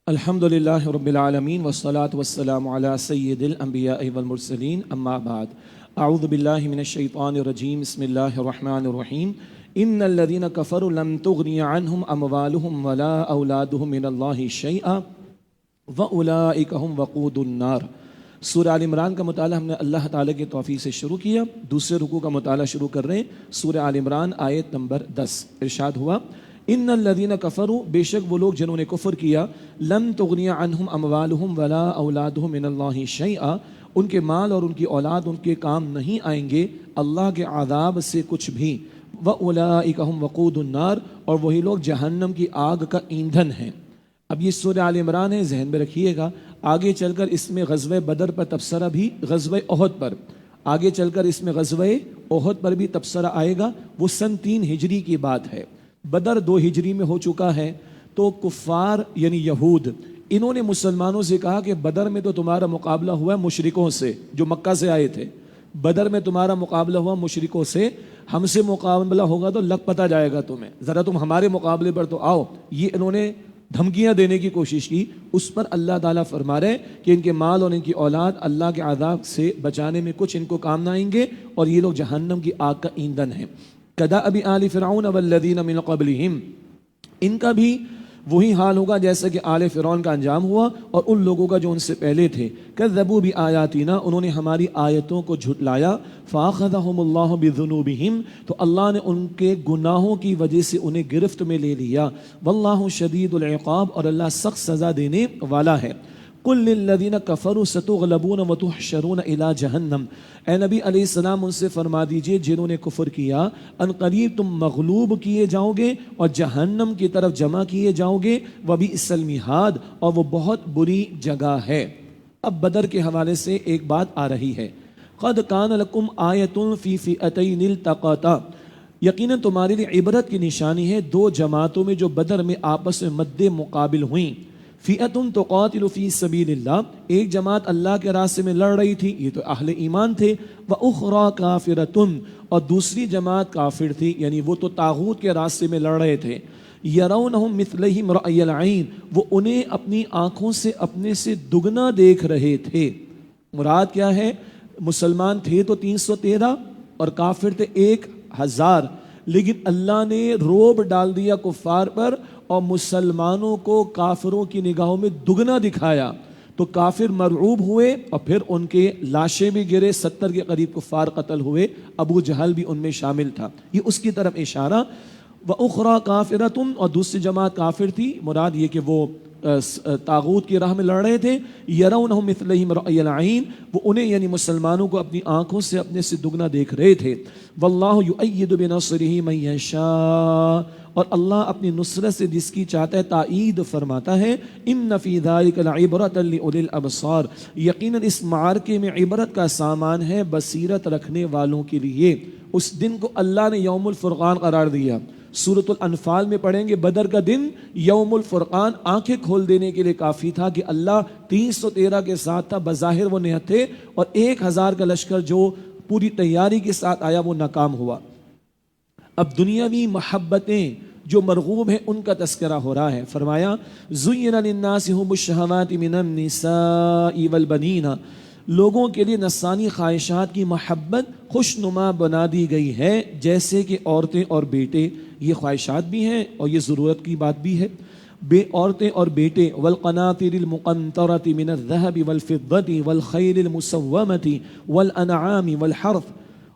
الحمدللہ رب العالمین والصلاة والسلام علی سید الانبیاء والمرسلین اما بعد اعوذ باللہ من الشیطان الرجیم بسم اللہ الرحمن الرحیم ان الذین کفروا لم تغنی عنہم اموالہم ولا اولادہم من اللہ شیئا واولئک هم وقود النار۔ سورہ آل عمران کا مطالعہ ہم نے اللہ تعالیٰ کی توفیق سے شروع کیا، دوسرے رکوع کا مطالعہ شروع کر رہے ہیں۔ سورہ آل عمران آیت نمبر 10 ارشاد ہوا ان الذین کفروا، بے شک وہ لوگ جنہوں نے کفر کیا، لن تغنی عنہم اموالہم ولا اولادہم من اللہ شیئا، ان کے مال اور ان کی اولاد ان کے کام نہیں آئیں گے اللہ کے عذاب سے کچھ بھی، واولئک هم وقود النار، اور وہی لوگ جہنم کی آگ کا ایندھن ہیں۔ اب یہ سورہ آل عمران ہے، ذہن میں رکھیے گا، آگے چل کر اس میں غزوہ بدر پر تبصرہ بھی، غزوہ احد پر آگے چل کر اس میں غزوہ احد پر بھی تبصرہ آئے گا۔ وہ سن 3 ہجری کی بات ہے، بدر 2 ہجری میں ہو چکا ہے۔ تو کفار یعنی یہود، انہوں نے مسلمانوں سے کہا کہ بدر میں تو تمہارا مقابلہ ہوا مشرکوں سے جو مکہ سے آئے تھے، بدر میں تمہارا مقابلہ ہوا مشرکوں سے، ہم سے مقابلہ ہوگا تو لگ پتہ جائے گا تمہیں، ذرا تم ہمارے مقابلے پر تو آؤ۔ یہ انہوں نے دھمکیاں دینے کی کوشش کی، اس پر اللہ تعالیٰ فرما رہے کہ ان کے مال اور ان کی اولاد اللہ کے عذاب سے بچانے میں کچھ ان کو کام نہ آئیں گے، اور یہ لوگ جہنم کی آگ کا ایندھن ہیں۔ کدأب آل فرعون والذین من قبلہم، ان کا بھی وہی حال ہوگا جیسا کہ آل فرعون کا انجام ہوا اور ان لوگوں کا جو ان سے پہلے تھے۔ کذبوا بآیاتنا، انہوں نے ہماری آیتوں کو جھٹلایا۔ فاخذہم اللہ بذنوبہم، تو اللہ نے ان کے گناہوں کی وجہ سے انہیں گرفت میں لے لیا۔ واللہ شدید العقاب، اور اللہ سخت سزا دینے والا ہے۔ قل للذین کفروا ستغلبون وتحشرون الی جہنم، اے نبی علیہ السلام ان سے فرما دیجئے جنہوں نے کفر کیا، ان قریب تم مغلوب کیے جاؤ گے اور جہنم کی طرف جمع کیے جاؤ گے، وبئس المہاد، اور وہ بہت بری جگہ ہے۔ اب بدر کے حوالے سے ایک بات آ رہی ہے، قد کان لکم آیۃ فی فئتین التقاتا، یقیناً تمہارے لیے عبرت کی نشانی ہے 2 جماعتوں میں جو بدر میں آپس میں مد مقابل ہوئیں۔ فئۃ تقاتل فی سبیل اللہ، ایک جماعت اللہ کے راستے میں لڑ رہی تھی، یہ تو اہل ایمان تھے، وأخری کافرۃ، اور دوسری جماعت کافر تھی، یعنی وہ تو طاغوت کے راستے میں لڑ رہے تھے۔ یرونہم مثلہم رأی العین، وہ انہیں اپنی آنکھوں سے اپنے سے دگنا دیکھ رہے تھے۔ مراد کیا ہے؟ مسلمان تھے تو 313 اور کافر تھے 1000، لیکن اللہ نے روب ڈال دیا کفار پر اور مسلمانوں کو کافروں کی نگاہوں میں دگنا دکھایا، تو کافر مرعوب ہوئے اور پھر ان کے لاشیں بھی گرے، 70 کے قریب کفار قتل ہوئے، ابو جہل بھی ان میں شامل تھا۔ یہ اس کی طرف اشارہ۔ وَأُخْرَى كَافِرَةٌ، اور دوسری جماعت کافر تھی، مراد یہ کہ وہ طاغوت کی راہ میں لڑ رہے تھے۔ یرونہم مثلہم رأی العین، وہ انہیں یعنی مسلمانوں کو اپنی آنکھوں سے اپنے سے دگنا دیکھ رہے تھے۔ واللہ یؤید بنصرہ من یشاء، اور اللہ اپنی نصرت سے جس کی چاہتا ہے تائید فرماتا ہے۔ ان فی ذلک لعبرۃ لأولی الابصار، یقیناً اس معرکے میں عبرت کا سامان ہے بصیرت رکھنے والوں کے لیے۔ اس دن کو اللہ نے یوم الفرقان قرار دیا، سورۃ الانفال میں پڑھیں گے، بدر کا دن یوم الفرقان آنکھیں کھول دینے کے لیے کافی تھا کہ اللہ 313 کے ساتھ تھا، بظاہر وہ نہتے، اور 1000 کا لشکر جو پوری تیاری کے ساتھ آیا وہ ناکام ہوا۔ اب دنیاوی محبتیں جو مرغوب ہیں ان کا تذکرہ ہو رہا ہے۔ فرمایا زُيِّنَ لِلنَّاسِ حُبُّ الشَّهَوَاتِ مِنَ النِّسَاءِ وَالْبَنِينَ، لوگوں کے لیے نفسانی خواہشات کی محبت خوشنما بنا دی گئی ہے، جیسے کہ عورتیں اور بیٹے، یہ خواہشات بھی ہیں اور یہ ضرورت کی بات بھی ہے۔ عورتیں اور بیٹے، والقناطر المقنطرة من الذهب والفضة والخيل المسومة والانعام والحرث،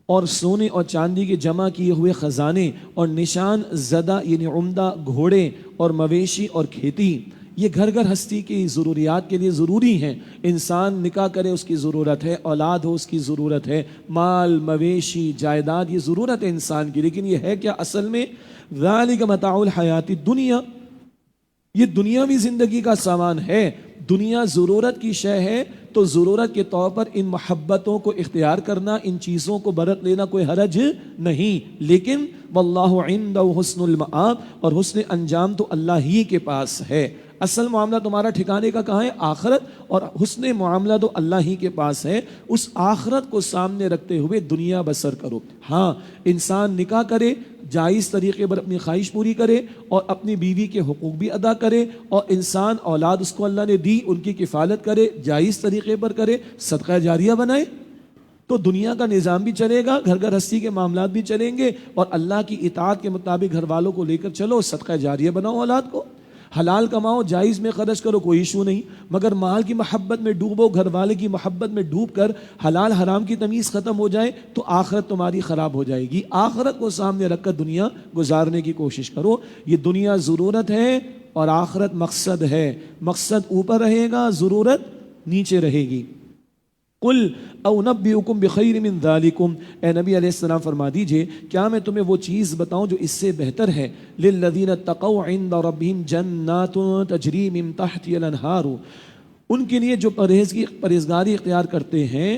اور سونے اور چاندی کے جمع کیے ہوئے خزانے اور نشان زدہ یعنی عمدہ گھوڑے اور مویشی اور کھیتی، یہ گھر گھر ہستی کی ضروریات کے لیے ضروری ہیں۔ انسان نکاح کرے اس کی ضرورت ہے، اولاد ہو اس کی ضرورت ہے، مال مویشی جائیداد یہ ضرورت ہے انسان کی، لیکن یہ ہے کیا اصل میں؟ ذالک متاع الحیات الدنیا، یہ دنیاوی زندگی کا سامان ہے۔ دنیا ضرورت کی شے ہے تو ضرورت کے طور پر ان محبتوں کو اختیار کرنا، ان چیزوں کو برت لینا کوئی حرج نہیں، لیکن واللہ عنده حسن المآب، اور حسن انجام تو اللہ ہی کے پاس ہے۔ اصل معاملہ تمہارا ٹھکانے کا کہاں ہے؟ آخرت، اور حسن معاملہ تو اللہ ہی کے پاس ہے۔ اس آخرت کو سامنے رکھتے ہوئے دنیا بسر کرو۔ ہاں، انسان نکاح کرے، جائز طریقے پر اپنی خواہش پوری کرے اور اپنی بیوی کے حقوق بھی ادا کرے، اور انسان اولاد اس کو اللہ نے دی ان کی کفالت کرے، جائز طریقے پر کرے، صدقہ جاریہ بنائے، تو دنیا کا نظام بھی چلے گا، گھر گھرستی کے معاملات بھی چلیں گے، اور اللہ کی اطاعت کے مطابق گھر والوں کو لے کر چلو، صدقہ جاریہ بناؤ اولاد کو، حلال کماؤ، جائز میں خرچ کرو، کوئی ایشو نہیں، مگر مال کی محبت میں ڈوبو، گھر والے کی محبت میں ڈوب کر حلال حرام کی تمیز ختم ہو جائے تو آخرت تمہاری خراب ہو جائے گی۔ آخرت کو سامنے رکھ کر دنیا گزارنے کی کوشش کرو۔ یہ دنیا ضرورت ہے اور آخرت مقصد ہے، مقصد اوپر رہے گا، ضرورت نیچے رہے گی۔ قل او نبئکم بخیر من ذالکم، اے نبی علیہ السلام فرما دیجئے کیا میں تمہیں وہ چیز بتاؤں جو اس سے بہتر ہے؟ للذین اتقوا عند ربہم جنات تجری من تحتها الانہار، ان کے لیے جو پرہیزگاری اختیار کرتے ہیں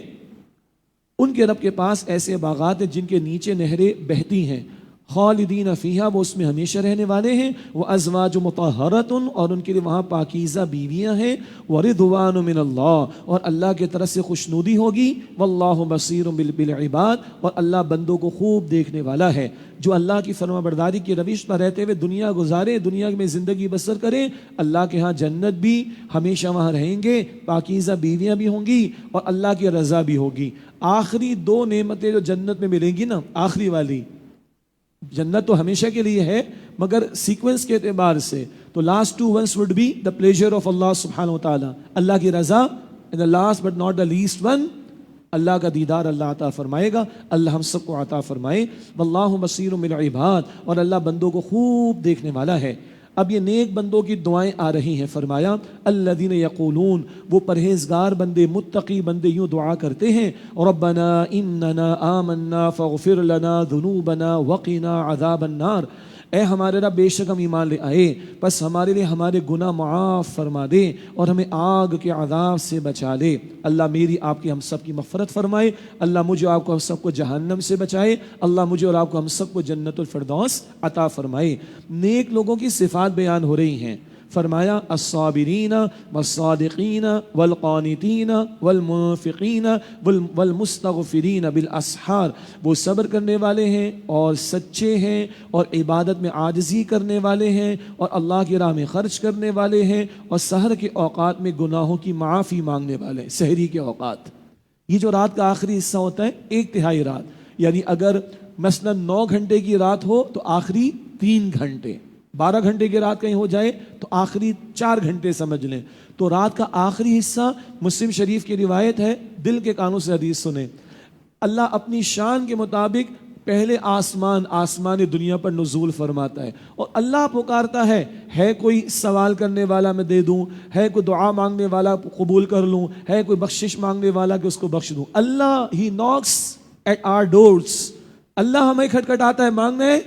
ان کے رب کے پاس ایسے باغات ہیں جن کے نیچے نہریں بہتی ہیں، خالدین فیہا، وہ اس میں ہمیشہ رہنے والے ہیں، وازواج مطہرۃ، اور ان کے لیے وہاں پاکیزہ بیویاں ہیں، ورضوان من اللہ، اور اللہ کی طرف سے خوشنودی ہوگی، واللہ بصیر بالعباد، اور اللہ بندوں کو خوب دیکھنے والا ہے۔ جو اللہ کی فرما برداری کی روش پر رہتے ہوئے دنیا گزارے، دنیا میں زندگی بسر کریں، اللہ کے ہاں جنت بھی، ہمیشہ وہاں رہیں گے، پاکیزہ بیویاں بھی ہوں گی اور اللہ کی رضا بھی ہوگی۔ آخری دو نعمتیں جو جنت میں ملیں گی نا، آخری والی، جنت تو ہمیشہ کے لیے ہے مگر سیکوینس کے اعتبار سے تو last two ones would be the pleasure of اللہ سبحانہ وتعالی، اللہ کی رضا، and the last but not the least one, اللہ کا دیدار اللہ عطا فرمائے گا۔ اللہ ہم سب کو عطا فرمائے۔ واللہ بصیر بالعباد، اور اللہ بندوں کو خوب دیکھنے والا ہے۔ اب یہ نیک بندوں کی دعائیں آ رہی ہیں، فرمایا الذین یقولون، وہ پرہیزگار بندے، متقی بندے یوں دعا کرتے ہیں، ربنا اننا آمنا فاغفر لنا ذنوبنا وقنا عذاب النار، اے ہمارے رب بے شک ہم ایمان لے آئے، پس ہمارے لیے ہمارے گناہ معاف فرما دے اور ہمیں آگ کے عذاب سے بچا لے۔ اللہ میری آپ کی ہم سب کی مغفرت فرمائے، اللہ مجھے آپ کو ہم سب کو جہنم سے بچائے، اللہ مجھے اور آپ کو ہم سب کو جنت الفردوس عطا فرمائے۔ نیک لوگوں کی صفات بیان ہو رہی ہیں، فرمایا الصابرین والصادقین والقانتین والمنفقین والمستغفرین بالاسحار، وہ صبر کرنے والے ہیں اور سچے ہیں اور عبادت میں عاجزی کرنے والے ہیں اور اللہ کی راہ میں خرچ کرنے والے ہیں اور سحر کے اوقات میں گناہوں کی معافی مانگنے والے ہیں۔ سحری کے اوقات، یہ جو رات کا آخری حصہ ہوتا ہے، ایک تہائی رات، یعنی اگر مثلا 9 گھنٹے کی رات ہو تو آخری 3 گھنٹے، 12 گھنٹے کی رات کہیں ہو جائے تو آخری 4 گھنٹے سمجھ لیں۔ تو رات کا آخری حصہ، مسلم شریف کی روایت ہے، دل کے کانوں سے حدیث سنیں، اللہ اپنی شان کے مطابق پہلے آسمان دنیا پر نزول فرماتا ہے اور اللہ پکارتا ہے کوئی سوال کرنے والا میں دے دوں، ہے کوئی دعا مانگنے والا قبول کر لوں، ہے کوئی بخشش مانگنے والا کہ اس کو بخش دوں۔ اللہ ہی ناکس ایٹ آور ڈورز، اللہ ہمیں کھٹکھٹاتا ہے، مانگنا ہے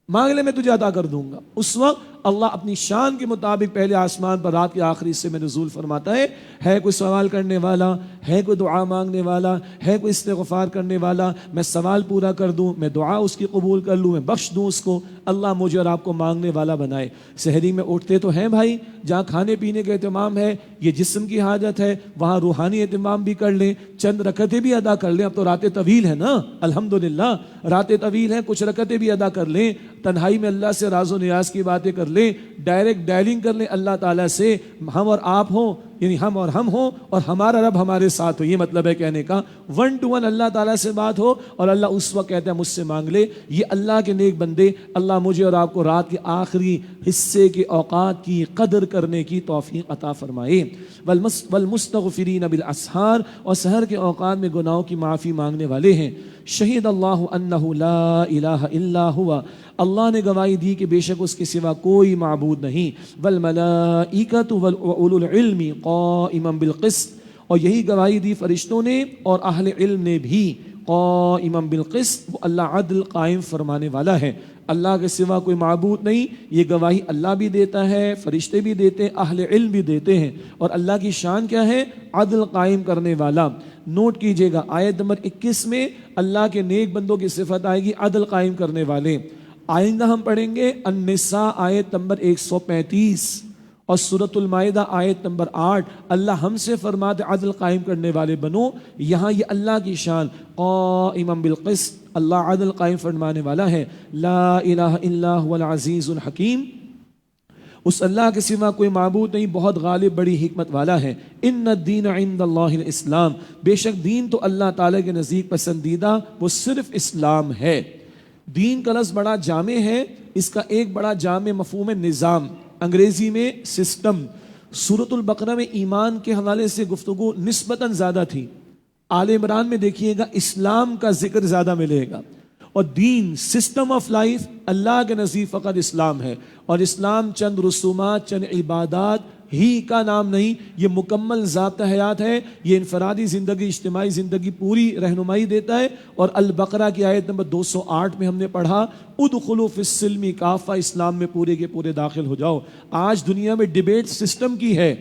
مانگ لے میں تجھے عطا کر دوں گا۔ اس وقت اللہ اپنی شان کے مطابق پہلے آسمان پر رات کے آخری حصے میں نزول فرماتا ہے کوئی سوال کرنے والا، ہے کوئی دعا مانگنے والا، ہے کوئی استغفار کرنے والا، میں سوال پورا کر دوں، میں دعا اس کی قبول کر لوں، میں بخش دوں اس کو۔ اللہ مجھے اور آپ کو مانگنے والا بنائے۔ سحری میں اٹھتے تو ہیں بھائی، جہاں کھانے پینے کا اہتمام ہے، یہ جسم کی حاجت ہے، وہاں روحانی اہتمام بھی کر لیں، چند رکعتیں بھی ادا کر لیں۔ اب تو راتیں طویل ہیں نا، الحمدللہ راتیں طویل ہیں، کچھ رکعتیں بھی ادا کر لیں، تنہائی میں اللہ سے راز و نیاز کی باتیں کر لیں، ڈائریکٹ ڈائلنگ کر لیں اللہ تعالیٰ سے، ہم اور آپ ہوں، یعنی ہم اور ہم ہوں اور ہمارا رب ہمارے ساتھ ہو، یہ مطلب ہے کہنے کا، 1 to 1 اللہ تعالیٰ سے بات ہو اور اللہ اس وقت کہتا ہے مجھ سے مانگ لے۔ یہ اللہ کے نیک بندے، اللہ مجھے اور آپ کو رات کے آخری حصے کے اوقات کی قدر کرنے کی توفیق عطا فرمائے۔ والمستغفرین بالاسحار، اور سحر کے اوقات میں گناہوں کی معافی مانگنے والے ہیں۔ شہید اللہ انہ لا الہ الا ہوا، اللہ نے گواہی دی کہ بے شک اس کے سوا کوئی معبود نہیں، والملائکۃ واولو العلم قائما بالقسط، اور یہی گواہی دی فرشتوں نے اور اہل علم نے بھی، قائما بالقسط، وہ اللہ عدل قائم فرمانے والا ہے۔ اللہ کے سوا کوئی معبود نہیں، یہ گواہی اللہ بھی دیتا ہے، فرشتے بھی دیتے ہیں، اہل علم بھی دیتے ہیں۔ اور اللہ کی شان کیا ہے؟ عدل قائم کرنے والا۔ نوٹ کیجئے گا، آیت نمبر 21 میں اللہ کے نیک بندوں کی صفت آئے گی عدل قائم کرنے والے۔ آئندہ ہم پڑھیں گے النساء آیت نمبر 135، اور سورۃ المائدہ آیت نمبر 8 اللہ ہم سے فرماتے عدل قائم کرنے والے بنو، یہاں یہ اللہ کی شان قائما بالقسط، اللہ عدل قائم فرمانے والا ہے، لا الہ الا هو العزیز الحکیم، اس اللہ کے سوا کوئی معبود نہیں، بہت غالب بڑی حکمت والا ہے۔ ان الدین عند اللہ الاسلام، بے شک دین تو اللہ تعالیٰ کے نزدیک پسندیدہ وہ صرف اسلام ہے۔ دین کا لفظ بڑا جامع ہے، اس کا ایک بڑا جامع مفہوم ہے نظام، انگریزی میں سسٹم۔ سورۃ البقرہ میں ایمان کے حوالے سے گفتگو نسبتاً زیادہ تھی، آل عمران میں دیکھیے گا اسلام کا ذکر زیادہ ملے گا، اور دین سسٹم آف لائف اللہ کے نزدیک فقط اسلام ہے، اور اسلام چند رسومات چند عبادات ہی کا نام نہیں، یہ مکمل ضابطہ حیات ہے، یہ انفرادی زندگی اجتماعی زندگی پوری رہنمائی دیتا ہے۔ اور البقرہ کی آیت نمبر 208 میں ہم نے پڑھا ادخلوا فی السلم کافہ، اسلام میں پورے کے پورے داخل ہو جاؤ۔ آج دنیا میں ڈیبیٹ سسٹم کی ہے،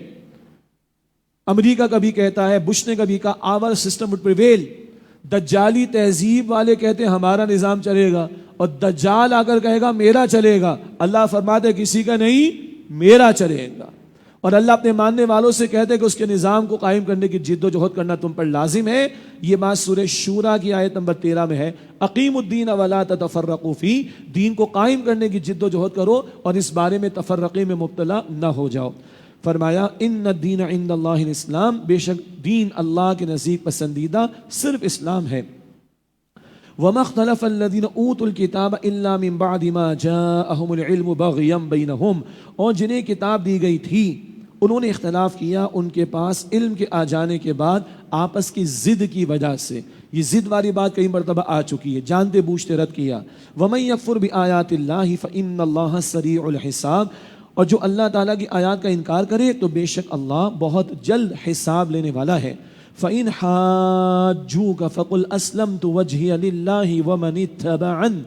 امریکہ کبھی کہتا ہے، بش نے کبھی کہا آور سسٹم وڈ پریویل، دجالی تہذیب والے کہتے ہیں ہمارا نظام چلے گا، اور دجال آ کر کہے گا میرا چلے گا۔ اللہ فرماتے کسی کا نہیں، میرا چلے گا۔ اور اللہ اپنے ماننے والوں سے کہتے کہ اس کے نظام کو قائم کرنے کی جد و جہد کرنا تم پر لازم ہے۔ یہ بات سورہ شورا کی آیت نمبر 13 میں ہے، اقیم الدین ولا تتفرقوا فی، دین کو قائم کرنے کی جد و جہد کرو اور اس بارے میں تفرقے میں مبتلا نہ ہو جاؤ۔ فرمایا ان الدین عند اللہ الاسلام، بے شک دین اللہ کے نزدیک پسندیدہ صرف اسلام ہے۔ وما اختلف الذين اوتوا الكتاب الا من بعد ما جاءهم العلم بغيا بينهم، اور جنہیں کتاب دی گئی تھی انہوں نے اختلاف کیا ان کے پاس علم کے آ جانے کے بعد آپس کی ضد کی وجہ سے۔ یہ ضد والی بات کئی مرتبہ آ چکی ہے، جانتے بوجھتے رد کیا۔ ومن يكفر بآيات الله فإن الله سريع الحساب، اور جو اللہ تعالیٰ کی آیات کا انکار کرے تو بے شک اللہ بہت جلد حساب لینے والا ہے۔ فَإِنْ حَاجُّوكَ فَقُلْ أَسْلَمْتُ وَجْهِيَ لِلَّهِ وَمَنِ اتَّبَعَنِ،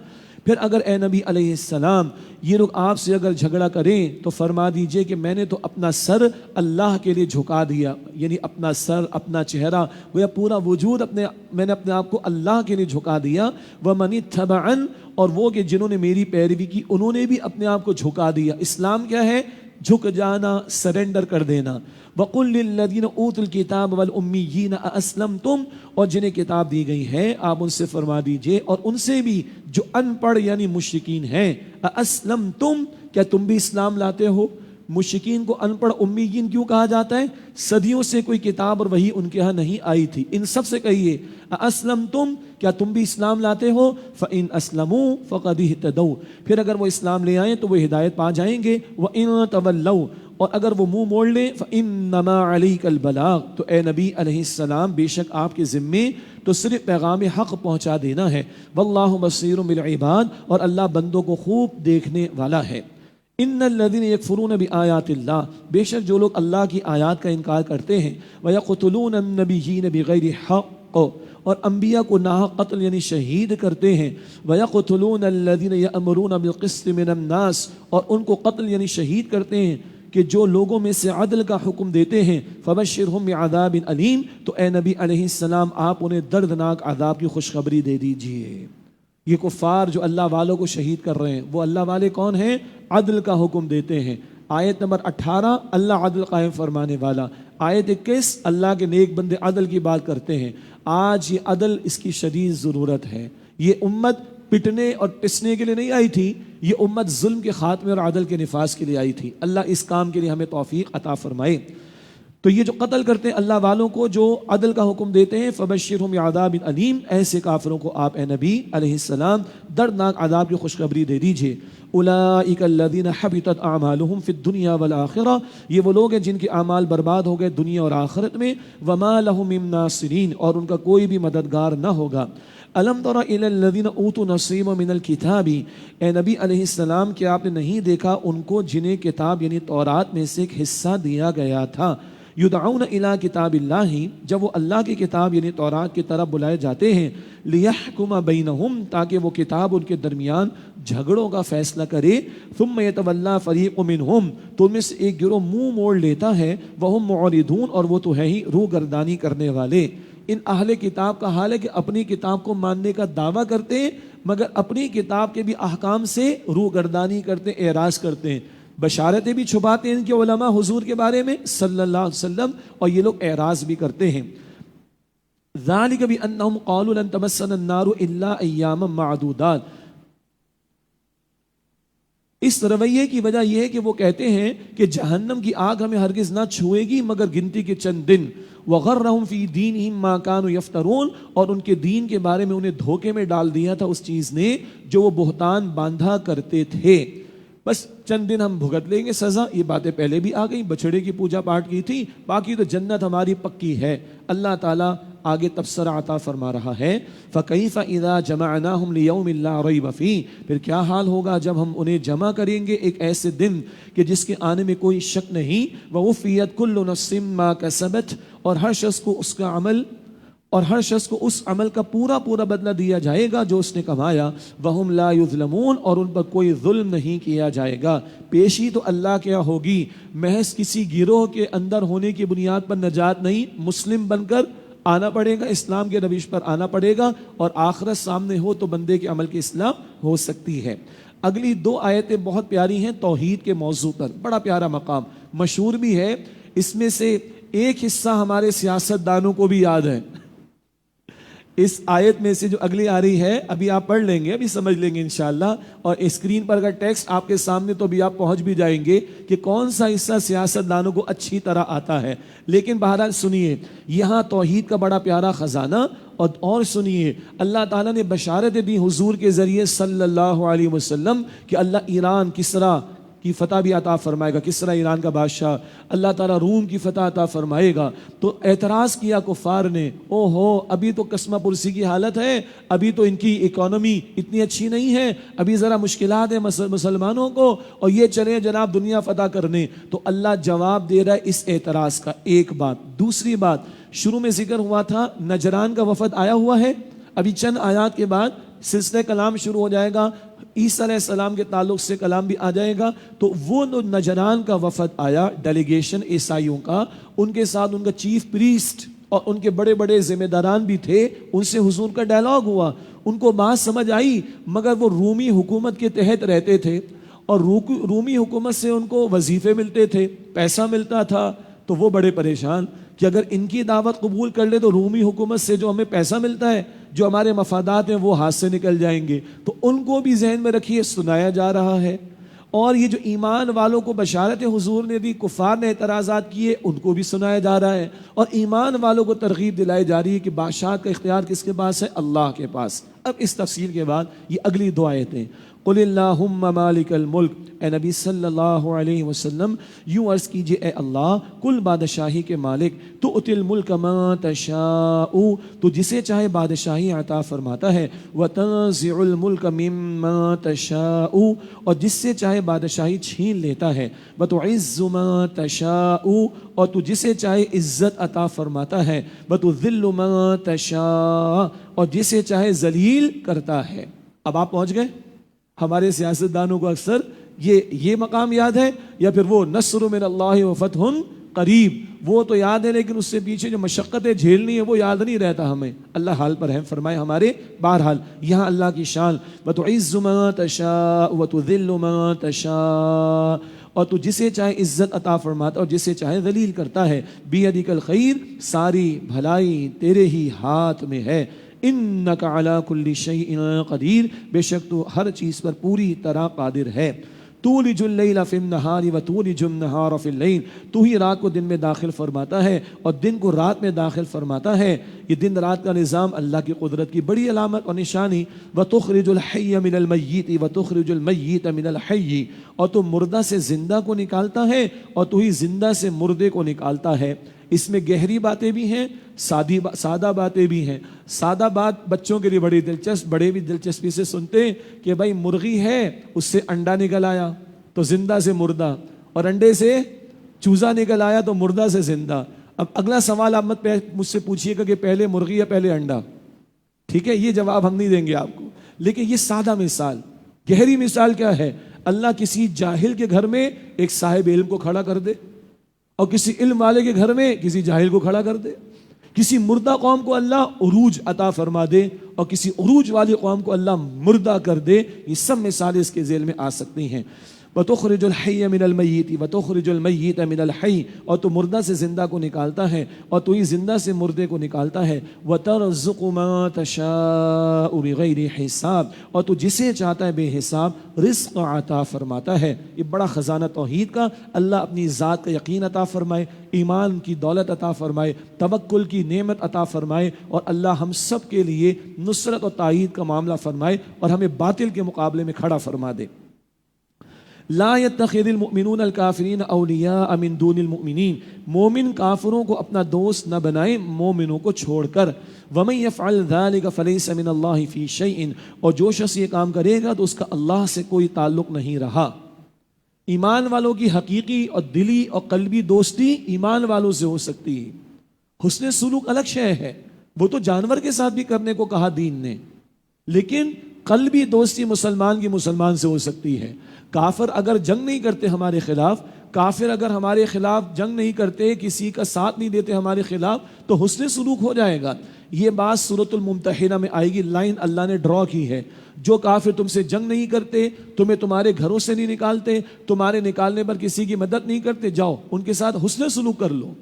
پھر اگر اے نبی علیہ السلام یہ لوگ آپ سے اگر جھگڑا کریں تو فرما دیجئے کہ میں نے تو اپنا سر اللہ کے لیے جھکا دیا، یعنی اپنا سر اپنا چہرہ گویا پورا وجود میں نے اپنے آپ کو اللہ کے لیے جھکا دیا۔ وَمَنِ اتَّبَعَنِ، اور وہ کہ جنہوں نے میری پیروی کی انہوں نے بھی اپنے آپ کو جھکا دیا۔ اسلام کیا ہے؟ جھک جانا، سرنڈر کر دینا۔ وَقُلْ لِلَّذِينَ أُوتُوا الْكِتَابَ وَالْأُمِّيِّينَ أَأَسْلَمْتُمْ، اور جنہیں کتاب دی گئی ہے آپ ان سے فرما دیجئے، اور ان سے بھی جو ان پڑھ یعنی مشرکین ہیں، أَأَسْلَمْتُمْ، کیا تم بھی اسلام لاتے ہو؟ مشرکین کو ان پڑھ امیین کیوں کہا جاتا ہے؟ صدیوں سے کوئی کتاب اور وحی ان کے ہاں نہیں آئی تھی۔ ان سب سے کہیے أَأَسْلَمْتُمْ، کیا تم بھی اسلام لاتے ہو؟ فَإِنْ أَسْلَمُوا فَقَدِ اهْتَدَوْا، پھر اگر وہ اسلام لے آئیں تو وہ ہدایت پا جائیں گے۔ وَإِنْ تَوَلَّوْا، اور اگر وہ منہ موڑ لیں فَإِنَّمَا عَلَيْكَ الْبَلَاغُ، تو اے نبی علیہ السلام بے شک آپ کے ذمے تو صرف پیغام حق پہنچا دینا ہے۔ وَاللَّهُ بَصِيرٌ بِالْعِبَادِ، اور اللہ بندوں کو خوب دیکھنے والا ہے۔ ان الذين يكفرون بآيات الله، بے شک جو لوگ اللہ کی آیات کا انکار کرتے ہیں، ويقتلون النبيين بغیر حق، اور انبیاء کو ناحق قتل یعنی شہید کرتے ہیں، ويقتلون الذين يأمرون بالقسط من الناس، اور ان کو قتل یعنی شہید کرتے ہیں کہ جو لوگوں میں سے عدل کا حکم دیتے ہیں، فبشرهم بعذاب علیم، تو اے نبی علیہ السلام آپ انہیں دردناک عذاب کی خوشخبری دے دیجئے۔ یہ کفار جو اللہ والوں کو شہید کر رہے ہیں وہ اللہ والے کون ہیں؟ عدل کا حکم دیتے ہیں۔ آیت نمبر 18 اللہ عدل قائم فرمانے والا، آیت 21 اللہ کے نیک بندے عدل کی بات کرتے ہیں۔ آج یہ عدل اس کی شدید ضرورت ہے۔ یہ امت پٹنے اور پسنے کے لیے نہیں آئی تھی، یہ امت ظلم کے خاتمے اور عدل کے نفاذ کے لیے آئی تھی۔ اللہ اس کام کے لیے ہمیں توفیق عطا فرمائے۔ تو یہ جو قتل کرتے ہیں اللہ والوں کو، جو عدل کا حکم دیتے ہیں، فبشرہم بعذاب علیم، ایسے کافروں کو آپ اے نبی علیہ السلام دردناک عذاب کی خوشخبری دے دیجئے۔ اولئک الذین حبطت اعمالہم فی الدنیا والآخرہ، یہ وہ لوگ ہیں جن کے اعمال برباد ہو گئے دنیا اور آخرت میں۔ وما لہم من ناصرین، اور ان کا کوئی بھی مددگار نہ ہوگا۔ الم تر الی الذین اوتوا نصیبا من الکتاب، اے نبی علیہ السلام کیا آپ نے نہیں دیکھا ان کو جنہیں کتاب یعنی تورات میں سے ایک حصہ دیا گیا تھا، یدعون الی کتاب اللہ، جب وہ اللہ کی کتاب یعنی تورات کی طرف بلائے جاتے ہیں، لیحکم بینہم، تاکہ وہ کتاب ان کے درمیان جھگڑوں کا فیصلہ کرے، ثم یتولی فریق منہم، تو ان میں سے ایک گروہ منہ موڑ لیتا ہے، وہم معرضون، اور وہ تو ہے ہی روح گردانی کرنے والے۔ ان اہل کتاب کا حال ہے کہ اپنی کتاب کو ماننے کا دعویٰ کرتے ہیں مگر اپنی کتاب کے بھی احکام سے روح گردانی کرتے ہیں، اعراض کرتے ہیں۔ بشارتیں بھی چھپاتے ہیں ان کے علماء حضور کے بارے میں صلی اللہ علیہ وسلم، اور یہ لوگ اعراض بھی کرتے ہیں۔ ذالک بانہم قالوا لن تمسنا النار الا ایاما معدودات، اس رویے کی وجہ یہ ہے کہ وہ کہتے ہیں کہ جہنم کی آگ ہمیں ہرگز نہ چھوئے گی مگر گنتی کے چند دن۔ وغرہم فی دینہم ما کانوا یفترون، اور ان کے دین کے بارے میں انہیں دھوکے میں ڈال دیا تھا اس چیز نے جو وہ بہتان باندھا کرتے تھے۔ بس چند دن ہم بھگت لیں گے سزا، یہ باتیں پہلے بھی آ گئیں، بچڑے کی پوجا پاٹ کی تھی، باقی تو جنت ہماری پکی ہے۔ اللہ تعالیٰ آگے تبصرہ عطا فرما رہا ہے، فَكَيْفَ إِذَا جَمَعْنَاهُمْ لِيَوْمٍ لَا رَيْبَ فِيهِ، پھر کیا حال ہوگا جب ہم انہیں جمع کریں گے ایک ایسے دن کہ جس کے آنے میں کوئی شک نہیں۔ وَوُفِّيَتْ كُلُّ نَفْسٍ مَا كَسَبَتْ، اور ہر شخص کو اس کا عمل، اور ہر شخص کو اس عمل کا پورا پورا بدلہ دیا جائے گا جو اس نے کمایا۔ وَهُمْ لَا يُظْلَمُونَ، اور ان پر کوئی ظلم نہیں کیا جائے گا۔ پیشی تو اللہ کیا ہوگی، محض کسی گروہ کے اندر ہونے کی بنیاد پر نجات نہیں، مسلم بن کر آنا پڑے گا، اسلام کے روش پر آنا پڑے گا، اور آخرت سامنے ہو تو بندے کے عمل کی اصلاح ہو سکتی ہے۔ اگلی دو آیتیں بہت پیاری ہیں توحید کے موضوع پر، بڑا پیارا مقام، مشہور بھی ہے۔ اس میں سے ایک حصہ ہمارے سیاست دانوں کو بھی یاد ہے۔ اس آیت میں سے جو اگلی آ رہی ہے ابھی آپ پڑھ لیں گے، ابھی سمجھ لیں گے انشاءاللہ، اور اسکرین پر اگر ٹیکسٹ آپ کے سامنے تو بھی آپ پہنچ بھی جائیں گے کہ کون سا حصہ سیاست دانوں کو اچھی طرح آتا ہے۔ لیکن بہرحال سنیے، یہاں توحید کا بڑا پیارا خزانہ، اور سنیے اللہ تعالیٰ نے بشارت دی حضور کے ذریعے صلی اللہ علیہ وسلم کہ اللہ ایران کسریٰ کی فتح بھی عطا فرمائے گا، کسریٰ ایران کا بادشاہ، اللہ تعالیٰ روم کی فتح عطا فرمائے گا۔ تو اعتراض کیا کفار نے، او ہو ابھی تو قسمہ پرسی کی حالت ہے، ابھی تو ان کی اکانومی اتنی اچھی نہیں ہے، ابھی ذرا مشکلات ہیں مسلمانوں کو، اور یہ چلے جناب دنیا فتح کرنے۔ تو اللہ جواب دے رہا ہے اس اعتراض کا۔ ایک بات، دوسری بات، شروع میں ذکر ہوا تھا نجران کا وفد آیا ہوا ہے، ابھی چند آیات کے بعد سلسلہ کلام شروع ہو جائے گا، عیسیٰ علیہ السلام کے تعلق سے کلام بھی آ جائے گا۔ تو وہ نجران کا وفد آیا، ڈیلیگیشن عیسائیوں کا، ان کے ساتھ ان کا چیف پریسٹ اور ان کے بڑے بڑے ذمہ داران بھی تھے، ان سے حضور کا ڈائلاگ ہوا، ان کو بات سمجھ آئی، مگر وہ رومی حکومت کے تحت رہتے تھے، اور رومی حکومت سے ان کو وظیفے ملتے تھے، پیسہ ملتا تھا، تو وہ بڑے پریشان کہ اگر ان کی دعوت قبول کر لے تو رومی حکومت سے جو ہمیں پیسہ ملتا ہے، جو ہمارے مفادات ہیں، وہ ہاتھ سے نکل جائیں گے۔ تو ان کو بھی ذہن میں رکھیے، سنایا جا رہا ہے، اور یہ جو ایمان والوں کو بشارت حضور نے دی، کفار نے اعتراضات کیے، ان کو بھی سنایا جا رہا ہے، اور ایمان والوں کو ترغیب دلائی جا رہی ہے کہ بادشاہت کا اختیار کس کے پاس ہے؟ اللہ کے پاس۔ اب اس تفصیل کے بعد یہ اگلی دو آیتیں، قل اللہم مالک الملک، اے نبی صلی اللہ علیہ وسلم یوں عرض کیجئے اے اللہ، کل بادشاہی کے مالک، تؤتی الملک ما تشاء، تو جسے چاہے بادشاہی عطا فرماتا ہے، وتنزع الملک مما تشاء، اور جس سے چاہے بادشاہی چھین لیتا ہے، وتعز ما تشاء، اور تو جسے چاہے عزت عطا فرماتا ہے، وتذل ما تشاء، اور جسے چاہے ذلیل کرتا ہے۔ اب آپ پہنچ گئے؟ ہمارے سیاستدانوں کو اکثر یہ مقام یاد ہے، یا پھر وہ نصر من اللہ و فتح قریب، وہ تو یاد ہے، لیکن اس سے پیچھے جو مشقتیں جھیلنی ہے وہ یاد نہیں رہتا ہمیں۔ اللہ حال پر رحم فرمائے ہمارے۔ بہرحال یہاں اللہ کی شان، وتعز ما تشاء وتذل ما تشاء، اور تو جسے چاہے عزت عطا فرماتا اور جسے چاہے ذلیل کرتا ہے، بیدک الخیر، ساری بھلائی تیرے ہی ہاتھ میں ہے، انک علی کل شیء قدیر، بے شک تو ہر چیز پر پوری طرح قادر ہے۔ تولج اللیل فی النہار وتولج النہار فی اللیل، تو ہی رات کو دن میں داخل فرماتا ہے اور دن کو رات میں داخل فرماتا ہے۔ یہ دن رات کا نظام اللہ کی قدرت کی بڑی علامت اور نشانی۔ وتخرج الحی من المیت وتخرج المیت من الحی، اور تو مردہ سے زندہ کو نکالتا ہے اور تو ہی زندہ سے مردے کو نکالتا ہے۔ اس میں گہری باتیں بھی ہیں، سادہ باتیں بھی ہیں۔ سادہ بات بچوں کے لیے بڑی دلچسپ، بڑے بھی دلچسپی سے سنتے ہیں کہ بھائی مرغی ہے، اس سے انڈا نکل آیا تو زندہ سے مردہ، اور انڈے سے چوزا نکل آیا تو مردہ سے زندہ۔ اب اگلا سوال آپ مجھ سے پوچھیے گا کہ پہلے مرغی یا پہلے انڈا؟ ٹھیک ہے، یہ جواب ہم نہیں دیں گے آپ کو، لیکن یہ سادہ مثال۔ گہری مثال کیا ہے؟ اللہ کسی جاہل کے گھر میں ایک صاحب علم کو کھڑا کر دے، اور کسی علم والے کے گھر میں کسی جاہل کو کھڑا کر دے۔ کسی مردہ قوم کو اللہ عروج عطا فرما دے اور کسی عروج والی قوم کو اللہ مردہ کر دے۔ یہ سب مثالیں اس کے ذیل میں آ سکتی ہیں۔ وَتُخْرِجُ الْحَيَّ مِنَ الْمَيِّتِ وَتُخْرِجُ الْمَيِّتَ مِنَ الْحَيِّ، اور تو مردہ سے زندہ کو نکالتا ہے اور تو ہی زندہ سے مردے کو نکالتا ہے، وَتَرْزُقُ مَا تَشَاءُ بِغَيْرِ حِسَاب، اور تو جسے چاہتا ہے بے حساب رزق عطا فرماتا ہے۔ یہ بڑا خزانہ توحید کا، اللہ اپنی ذات کا یقین عطا فرمائے، ایمان کی دولت عطا فرمائے، توکل کی نعمت عطا فرمائے، اور اللہ ہم سب کے لیے نصرت اور تائید کا معاملہ فرمائے اور ہمیں باطل کے مقابلے میں کھڑا فرما دے۔ لا يتخذ المؤمنون الكافرین اولیاء من دون المؤمنین، مومن کافروں کو اپنا دوست نہ بنائیں مومنوں کو چھوڑ کر۔ ومن يفعل ذلك فليس من اللہ فی شیء، اور جو شخص یہ کام کرے گا تو اس کا اللہ سے کوئی تعلق نہیں رہا۔ ایمان والوں کی حقیقی اور دلی اور قلبی دوستی ایمان والوں سے ہو سکتی ہے، حسن سلوک الگ شے ہے، وہ تو جانور کے ساتھ بھی کرنے کو کہا دین نے، لیکن قلبی دوستی مسلمان کی مسلمان سے ہو سکتی ہے۔ کافر اگر جنگ نہیں کرتے ہمارے خلاف، کافر اگر ہمارے خلاف جنگ نہیں کرتے، کسی کا ساتھ نہیں دیتے ہمارے خلاف، تو حسن سلوک ہو جائے گا۔ یہ بات سورۃ الممتحنہ میں آئے گی، لائن اللہ نے ڈرا کی ہے۔ جو کافر تم سے جنگ نہیں کرتے، تمہیں تمہارے گھروں سے نہیں نکالتے، تمہارے نکالنے پر کسی کی مدد نہیں کرتے، جاؤ ان کے ساتھ حسن سلوک کر لو۔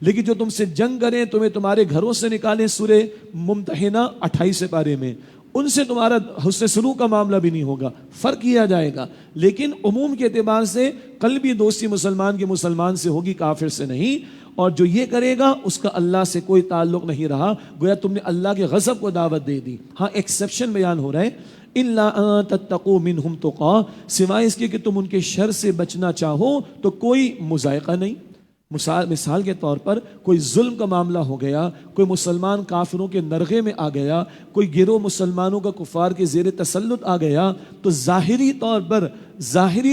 لیکن جو تم سے جنگ کریں، تمہیں تمہارے گھروں سے نکالیں، سورہ ممتحنہ 28 پارے میں، ان سے تمہارا حسن سلوک کا معاملہ بھی نہیں ہوگا، فرق کیا جائے گا۔ لیکن عموم کے اعتبار سے قلبی دوستی مسلمان کے مسلمان سے ہوگی، کافر سے نہیں۔ اور جو یہ کرے گا اس کا اللہ سے کوئی تعلق نہیں رہا، گویا تم نے اللہ کے غضب کو دعوت دے دی۔ ہاں ایکسیپشن بیان ہو رہا ہے، الا ان تتقوا منهم تقا، سوائے اس کے کہ تم ان کے شر سے بچنا چاہو تو کوئی مضائقہ نہیں۔ مثال کے طور پر کوئی ظلم کا معاملہ ہو گیا، کوئی مسلمان کافروں کے نرغے میں آ گیا، کوئی گروہ مسلمانوں کا کفار کے زیر تسلط آ گیا، تو ظاہری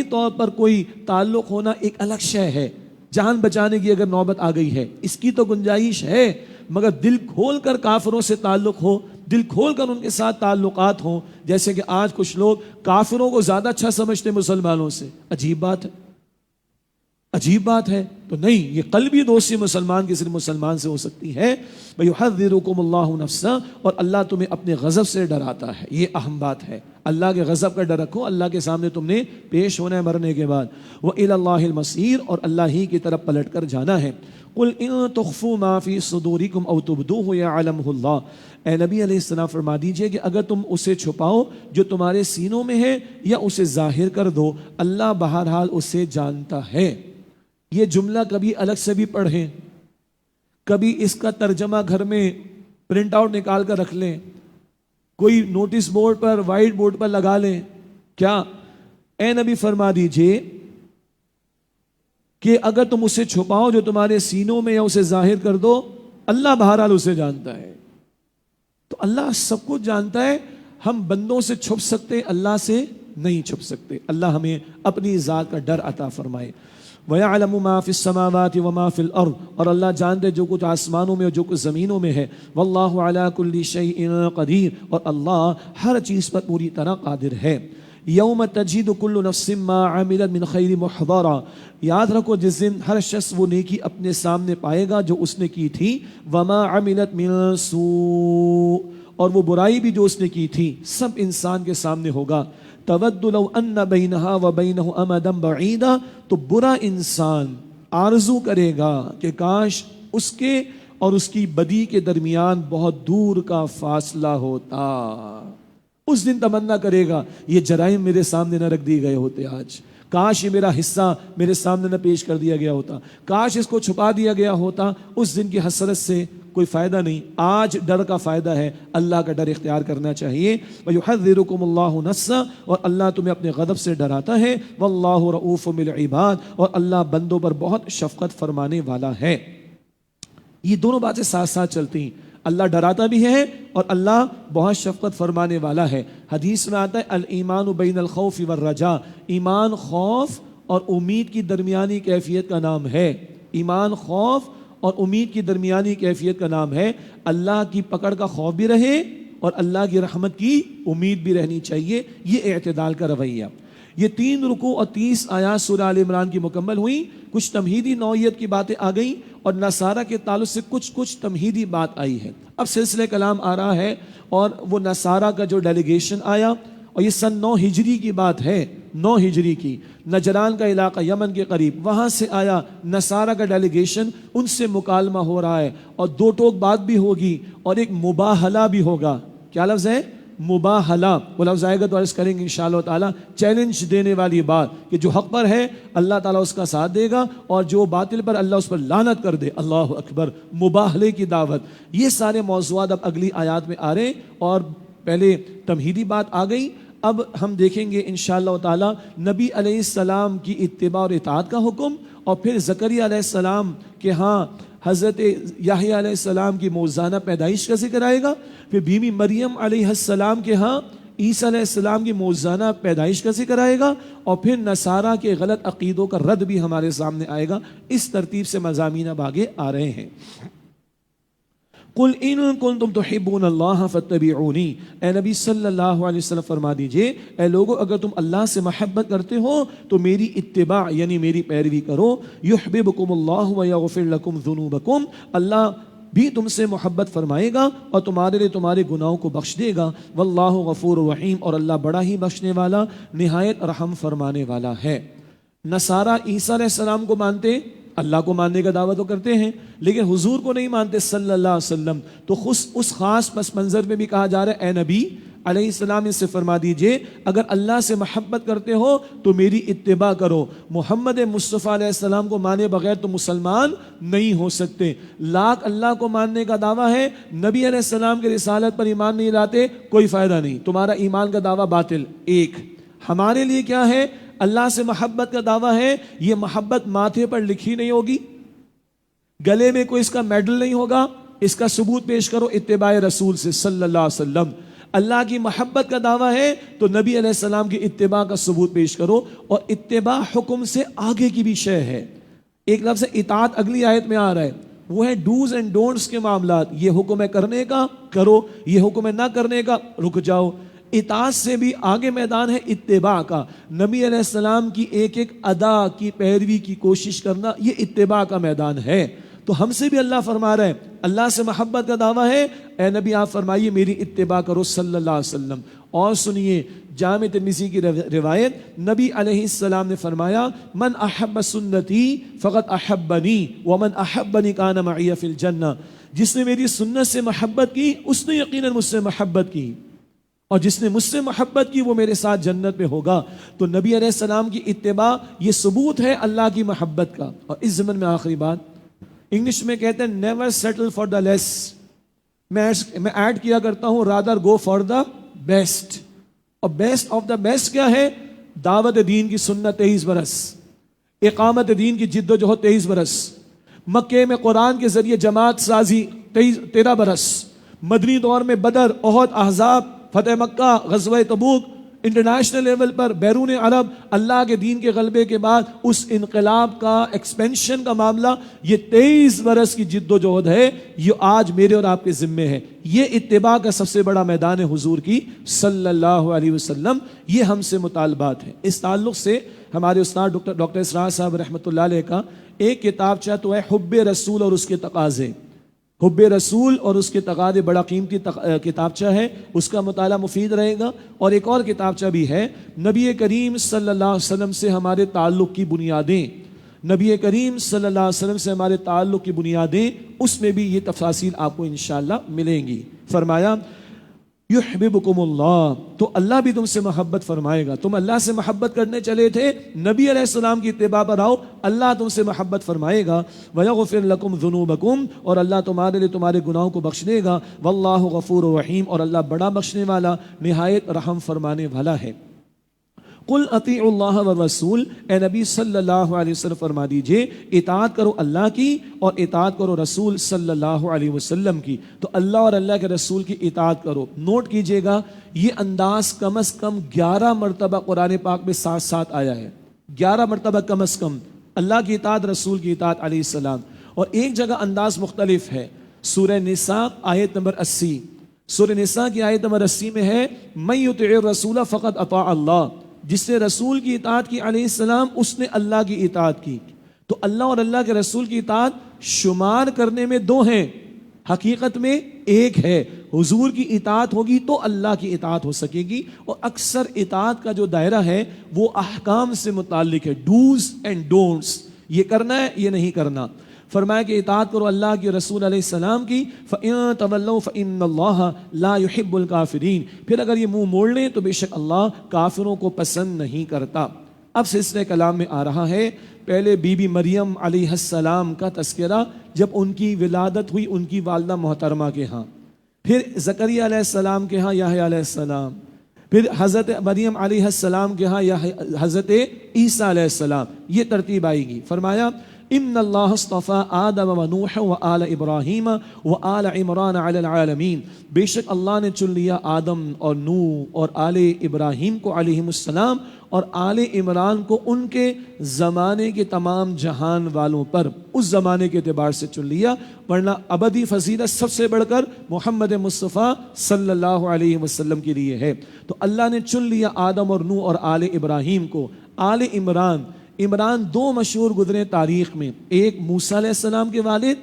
طور پر کوئی تعلق ہونا ایک الگ شے ہے۔ جان بچانے کی اگر نوبت آ گئی ہے اس کی تو گنجائش ہے، مگر دل کھول کر کافروں سے تعلق ہو، دل کھول کر ان کے ساتھ تعلقات ہوں۔ جیسے کہ آج کچھ لوگ کافروں کو زیادہ اچھا سمجھتے مسلمانوں سے، عجیب بات ہے، عجیب بات ہے۔ تو نہیں، یہ قلبی دوستی مسلمان کی صرف مسلمان سے ہو سکتی ہے۔ وَيُحَذِّرُكُمُ اللَّهُ نَفْسَهُ، اور اللہ تمہیں اپنے غضب سے ڈراتا ہے، یہ اہم بات ہے۔ اللہ کے غضب کا ڈر رکھو، اللہ کے سامنے تم نے پیش ہونا ہے مرنے کے بعد۔ وَإِلَى اللَّهِ الْمَصِيرُ، اور اللہ ہی کی طرف پلٹ کر جانا ہے۔ قُلْ إِن تُخْفُوا مَا فِي صُدُورِكُمْ أَوْ تُبْدُوهُ يَعْلَمْهُ اللَّهُ، اے نبی علیہ السلام فرما دیجئے کہ اگر تم اسے چھپاؤ جو تمہارے سینوں میں ہے یا اسے ظاہر کر دو، اللہ بہرحال اسے جانتا ہے۔ یہ جملہ کبھی الگ سے بھی پڑھیں، کبھی اس کا ترجمہ گھر میں پرنٹ آؤٹ نکال کر رکھ لیں، کوئی نوٹس بورڈ پر، وائٹ بورڈ پر لگا لیں۔ کیا؟ اے نبی فرما دیجئے کہ اگر تم اسے چھپاؤ جو تمہارے سینوں میں یا اسے ظاہر کر دو، اللہ بہرحال اسے جانتا ہے۔ تو اللہ سب کچھ جانتا ہے، ہم بندوں سے چھپ سکتے، اللہ سے نہیں چھپ سکتے۔ اللہ ہمیں اپنی ذات کا ڈر عطا فرمائے۔ وَيَعْلَمُ مَا فِي السَّمَاوَاتِ وَمَا فِي الْأَرْضِ، اور اللہ جانتے جو کچھ آسمانوں میں اور جو کچھ زمینوں میں ہے۔ وَاللَّهُ عَلَى كُلِّ شَيْءٍ قَدِيرٌ، اور اللہ ہر چیز پر پوری طرح قادر ہے۔ يَوْمَ تَجِدُ كُلُّ نَفْسٍ مَّا عَمِلَتْ مِنْ خَيْرٍ مُحْضَرًا، یاد رکھو جس دن ہر شخص وہ نیکی اپنے سامنے پائے گا جو اس نے کی تھی۔ وَمَا عَمِلَتْ مِنْ سُوءٍ، اور وہ برائی بھی جو اس نے کی تھی سب انسان کے سامنے ہوگا۔ تود لو ان بینہا و بینہ امدا بعیدا، تو برا انسان آرزو کرے گا کہ کاش اس کے اور اس کی بدی کے درمیان بہت دور کا فاصلہ ہوتا۔ اس دن تمنا کرے گا یہ جرائم میرے سامنے نہ رکھ دیے گئے ہوتے، آج کاش یہ میرا حصہ میرے سامنے نہ پیش کر دیا گیا ہوتا، کاش اس کو چھپا دیا گیا ہوتا۔ اس دن کی حسرت سے کوئی فائدہ نہیں، آج ڈر کا فائدہ ہے، اللہ کا ڈر اختیار کرنا چاہیے۔ وَيُحَذِّرُكُمُ اللَّهُ نَفْسَهُ، اور اللہ تمہیں اپنے غضب سے ڈراتا ہے۔ وَاللَّهُ رَءُوفٌ بِالْعِبَادِ، اور اللہ بندوں پر بہت شفقت فرمانے والا ہے۔ یہ دونوں باتیں ساتھ ساتھ چلتی ہیں، اللہ ڈراتا بھی ہے اور اللہ بہت شفقت فرمانے والا ہے۔ حدیث میں آتا ہے الایمان بین الخوف والرجاء، ایمان خوف اور امید کی درمیانی کیفیت کا نام ہے۔ ایمان خوف اور امید کی درمیانی کیفیت کا نام ہے۔ اللہ کی پکڑ کا خوف بھی رہے اور اللہ کی رحمت کی امید بھی رہنی چاہیے، یہ اعتدال کا رویہ۔ یہ 3 رکوع اور 30 آیات سورہ آل عمران کی مکمل ہوئی۔ کچھ تمہیدی نوعیت کی باتیں آ گئیں اور نصارہ کے تعلق سے کچھ تمہیدی بات آئی ہے۔ اب سلسلہ کلام آ رہا ہے اور وہ نصارہ کا جو ڈیلیگیشن آیا، اور یہ سن 9 ہجری کی بات ہے، 9 ہجری کی، نجران کا علاقہ یمن کے قریب، وہاں سے آیا نصارہ کا ڈیلیگیشن، ان سے مکالمہ ہو رہا ہے اور 2 ٹوک بات بھی ہوگی اور ایک مباہلہ بھی ہوگا۔ کیا لفظ ہے؟ مباہلہ۔ وہ لفظ آئے گا تو عرض کریں گے انشاءاللہ تعالی۔ چیلنج دینے والی بات کہ جو حق پر ہے اللہ تعالیٰ اس کا ساتھ دے گا اور جو باطل پر اللہ اس پر لعنت کر دے۔ اللہ اکبر۔ مباہلے کی دعوت، یہ سارے موضوعات اب اگلی آیات میں آ رہے ہیں، اور پہلے تمہیدی بات آ گئی۔ اب ہم دیکھیں گے انشاءاللہ تعالی نبی علیہ السلام کی اتباع اور اطاعت کا حکم، اور پھر زکریا علیہ السلام کے ہاں حضرت یحییٰ علیہ السلام کی موزانہ پیدائش کا ذکر آئے گا، پھر بیوی مریم علیہ السلام کے ہاں عیسیٰ علیہ السلام کی موزانہ پیدائش کا ذکر آئے گا، اور پھر نصارہ کے غلط عقیدوں کا رد بھی ہمارے سامنے آئے گا۔ اس ترتیب سے مضامین اب آگے آ رہے ہیں۔ قُلْ إِن كُنتُمْ تُحِبُّونَ اللَّهَ فَاتَّبِعُونِي، اے نبی صلی اللہ علیہ وسلم فرما دیجئے، اے لوگو اگر تم اللہ سے محبت کرتے ہو تو میری اتباع یعنی میری پیروی کرو۔ يُحْبِبْكُمُ اللَّهُ وَيَغْفِرْ لَكُمْ ذُنُوبَكُمْ، اللہ بھی تم سے محبت فرمائے گا اور تمہارے لیے تمہارے گناہوں کو بخش دے گا۔ واللہ غفور رحیم، اور اللہ بڑا ہی بخشنے والا نہایت رحم فرمانے والا ہے۔ نصارہ عیسیٰ علیہ السلام کو مانتے، اللہ کو ماننے کا دعویٰ تو کرتے ہیں، لیکن حضور کو نہیں مانتے صلی اللہ علیہ وسلم، تو اس خاص پس منظر میں بھی کہا جا رہا ہے اے نبی علیہ السلام ان سے فرما دیجئے اگر اللہ سے محبت کرتے ہو تو میری اتباع کرو۔ محمد مصطفیٰ علیہ السلام کو مانے بغیر تو مسلمان نہیں ہو سکتے۔ لاکھ اللہ کو ماننے کا دعویٰ ہے، نبی علیہ السلام کے رسالت پر ایمان نہیں لاتے، کوئی فائدہ نہیں، تمہارا ایمان کا دعویٰ باطل۔ ایک ہمارے لیے کیا ہے؟ اللہ سے محبت کا دعویٰ ہے، یہ محبت ماتھے پر لکھی نہیں ہوگی، گلے میں کوئی اس کا میڈل نہیں ہوگا، اس کا ثبوت پیش کرو اتباع رسول سے صلی اللہ علیہ وسلم۔ اللہ کی محبت کا دعویٰ ہے تو نبی علیہ السلام کی اتباع کا ثبوت پیش کرو، اور اتباع حکم سے آگے کی بھی شے ہے۔ ایک لفظ اطاعت اگلی آیت میں آ رہا ہے، وہ ہے ڈوز اینڈ ڈونٹس کے معاملات، یہ حکم ہے کرنے کا کرو، یہ حکم ہے نہ کرنے کا رک جاؤ۔ اطاعت سے بھی آگے میدان ہے اتباع کا، نبی علیہ السلام کی ایک ایک ادا کی پیروی کی کوشش کرنا، یہ اتباع کا میدان ہے۔ تو ہم سے بھی اللہ فرما رہا ہے اللہ سے محبت کا دعویٰ ہے، اے نبی آپ فرمائیے میری اتباع کرو صلی اللہ علیہ وسلم۔ اور سنیے جامع ترمذی کی روایت، نبی علیہ السلام نے فرمایا من احب سنتی فقط احبنی ومن احبنی کان معی فی الجنہ، جس نے میری سنت سے محبت کی اس نے یقیناً مجھ سے محبت کی، اور جس نے مجھ سے محبت کی وہ میرے ساتھ جنت میں ہوگا۔ تو نبی علیہ السلام کی اتباع یہ ثبوت ہے اللہ کی محبت کا۔ اور اس ضمن میں آخری بات، انگلش میں کہتے ہیں نیور سیٹل فار دا لیس، میں ایڈ کیا کرتا ہوں rather go for the best, اور بیسٹ آف دا بیسٹ کیا ہے؟ دعوت دین کی سنت 23 برس، اقامت دین کی جد و جہد 23 برس، مکے میں قرآن کے ذریعے جماعت سازی 13 برس، مدنی دور میں بدر، احد، احزاب، فتح مکہ، غزوہ تبوک، انٹرنیشنل لیول پر بیرون عرب اللہ کے دین کے غلبے کے بعد اس انقلاب کا ایکسپینشن کا معاملہ، یہ 23 برس کی جد و جہد ہے، یہ آج میرے اور آپ کے ذمے ہے۔ یہ اتباع کا سب سے بڑا میدان ہے حضور کی صلی اللہ علیہ وسلم، یہ ہم سے مطالبات ہیں۔ اس تعلق سے ہمارے استاد ڈاکٹر اسرار صاحب رحمۃ اللہ علیہ کا ایک کتاب چاہتا ہے حب رسول اور اس کے تقاضے، حب رسول اور اس کے تقاضے، بڑا قیمتی کتابچہ ہے، اس کا مطالعہ مفید رہے گا۔ اور ایک اور کتابچہ بھی ہے نبی کریم صلی اللہ علیہ وسلم سے ہمارے تعلق کی بنیادیں، نبی کریم صلی اللہ علیہ وسلم سے ہمارے تعلق کی بنیادیں، اس میں بھی یہ تفاصیل آپ کو انشاءاللہ ملیں گی۔ فرمایا یحببکم اللہ، تو اللہ بھی تم سے محبت فرمائے گا۔ تم اللہ سے محبت کرنے چلے تھے، نبی علیہ السلام کی اتباع پر آؤ، اللہ تم سے محبت فرمائے گا۔ وَيَغْفِرْ لَكُمْ ذُنُوبَكُمْ، اور اللہ تمہارے لیے تمہارے گناہوں کو بخش دے گا۔ وَاللَّهُ غَفُورٌ رَحِيمٌ، اور اللہ بڑا بخشنے والا نہایت رحم فرمانے والا ہے۔ قل اطیعوا اللہ والرسول، اے نبی صلی اللہ علیہ وسلم فرما دیجئے اطاعت کرو اللہ کی اور اطاعت کرو رسول صلی اللہ علیہ وسلم کی۔ تو اللہ اور اللہ کے رسول کی اطاعت کرو۔ نوٹ کیجئے گا یہ انداز کم از کم 11 مرتبہ قرآن پاک میں ساتھ ساتھ آیا ہے، 11 مرتبہ کم از کم اللہ کی اطاعت، رسول کی اطاعت علیہ السلام۔ اور ایک جگہ انداز مختلف ہے، سورہ نساء آیت نمبر 80، سورہ نساء کی آیت نمبر 80 میں ہے من یطع الرسول فقد اطاع اللہ، جس نے رسول کی اطاعت کی علیہ السلام اس نے اللہ کی اطاعت کی۔ تو اللہ اور اللہ کے رسول کی اطاعت شمار کرنے میں 2 ہیں، حقیقت میں ایک ہے۔ حضور کی اطاعت ہوگی تو اللہ کی اطاعت ہو سکے گی، اور اکثر اطاعت کا جو دائرہ ہے وہ احکام سے متعلق ہے، ڈوز اینڈ ڈونٹس، یہ کرنا ہے یہ نہیں کرنا۔ فرمایا کہ اطاعت کرو اللہ کی، رسول علیہ السلام کی، فَإِن تَوَلَّوْا فَإِنَّ اللَّهَ لَا يُحِبُّ الْكَافِرِينَ، پھر اگر یہ منہ موڑ لیں تو بے شک اللہ کافروں کو پسند نہیں کرتا۔ اب سلسلہ کلام میں آ رہا ہے، پہلے بی بی مریم علیہ السلام کا تذکرہ جب ان کی ولادت ہوئی ان کی والدہ محترمہ کے ہاں، پھر زکریا علیہ السلام کے ہاں یحییٰ علیہ السلام، پھر حضرت مریم علیہ السلام کے ہاں یا حضرت عیسیٰ علیہ السلام، یہ ترتیب آئے گی۔ فرمایا ان اللہ اصطفیٰ آدم و نوح و آل ابراہیم و آل عمران علی العالمین، بے شک اللہ نے چن لیا آدم اور نوح اور آل ابراہیم کو علیہم السلام اور آل عمران کو ان کے زمانے کے تمام جہان والوں پر، اس زمانے کے اعتبار سے چن لیا، ورنہ ابدی فضیلت سب سے بڑھ کر محمد مصطفیٰ صلی اللہ علیہ وسلم کے لیے ہے۔ تو اللہ نے چن لیا آدم اور نوح اور آل ابراہیم کو۔ آل عمران دو مشہور گزرے تاریخ میں، ایک موسیٰ علیہ السلام کے والد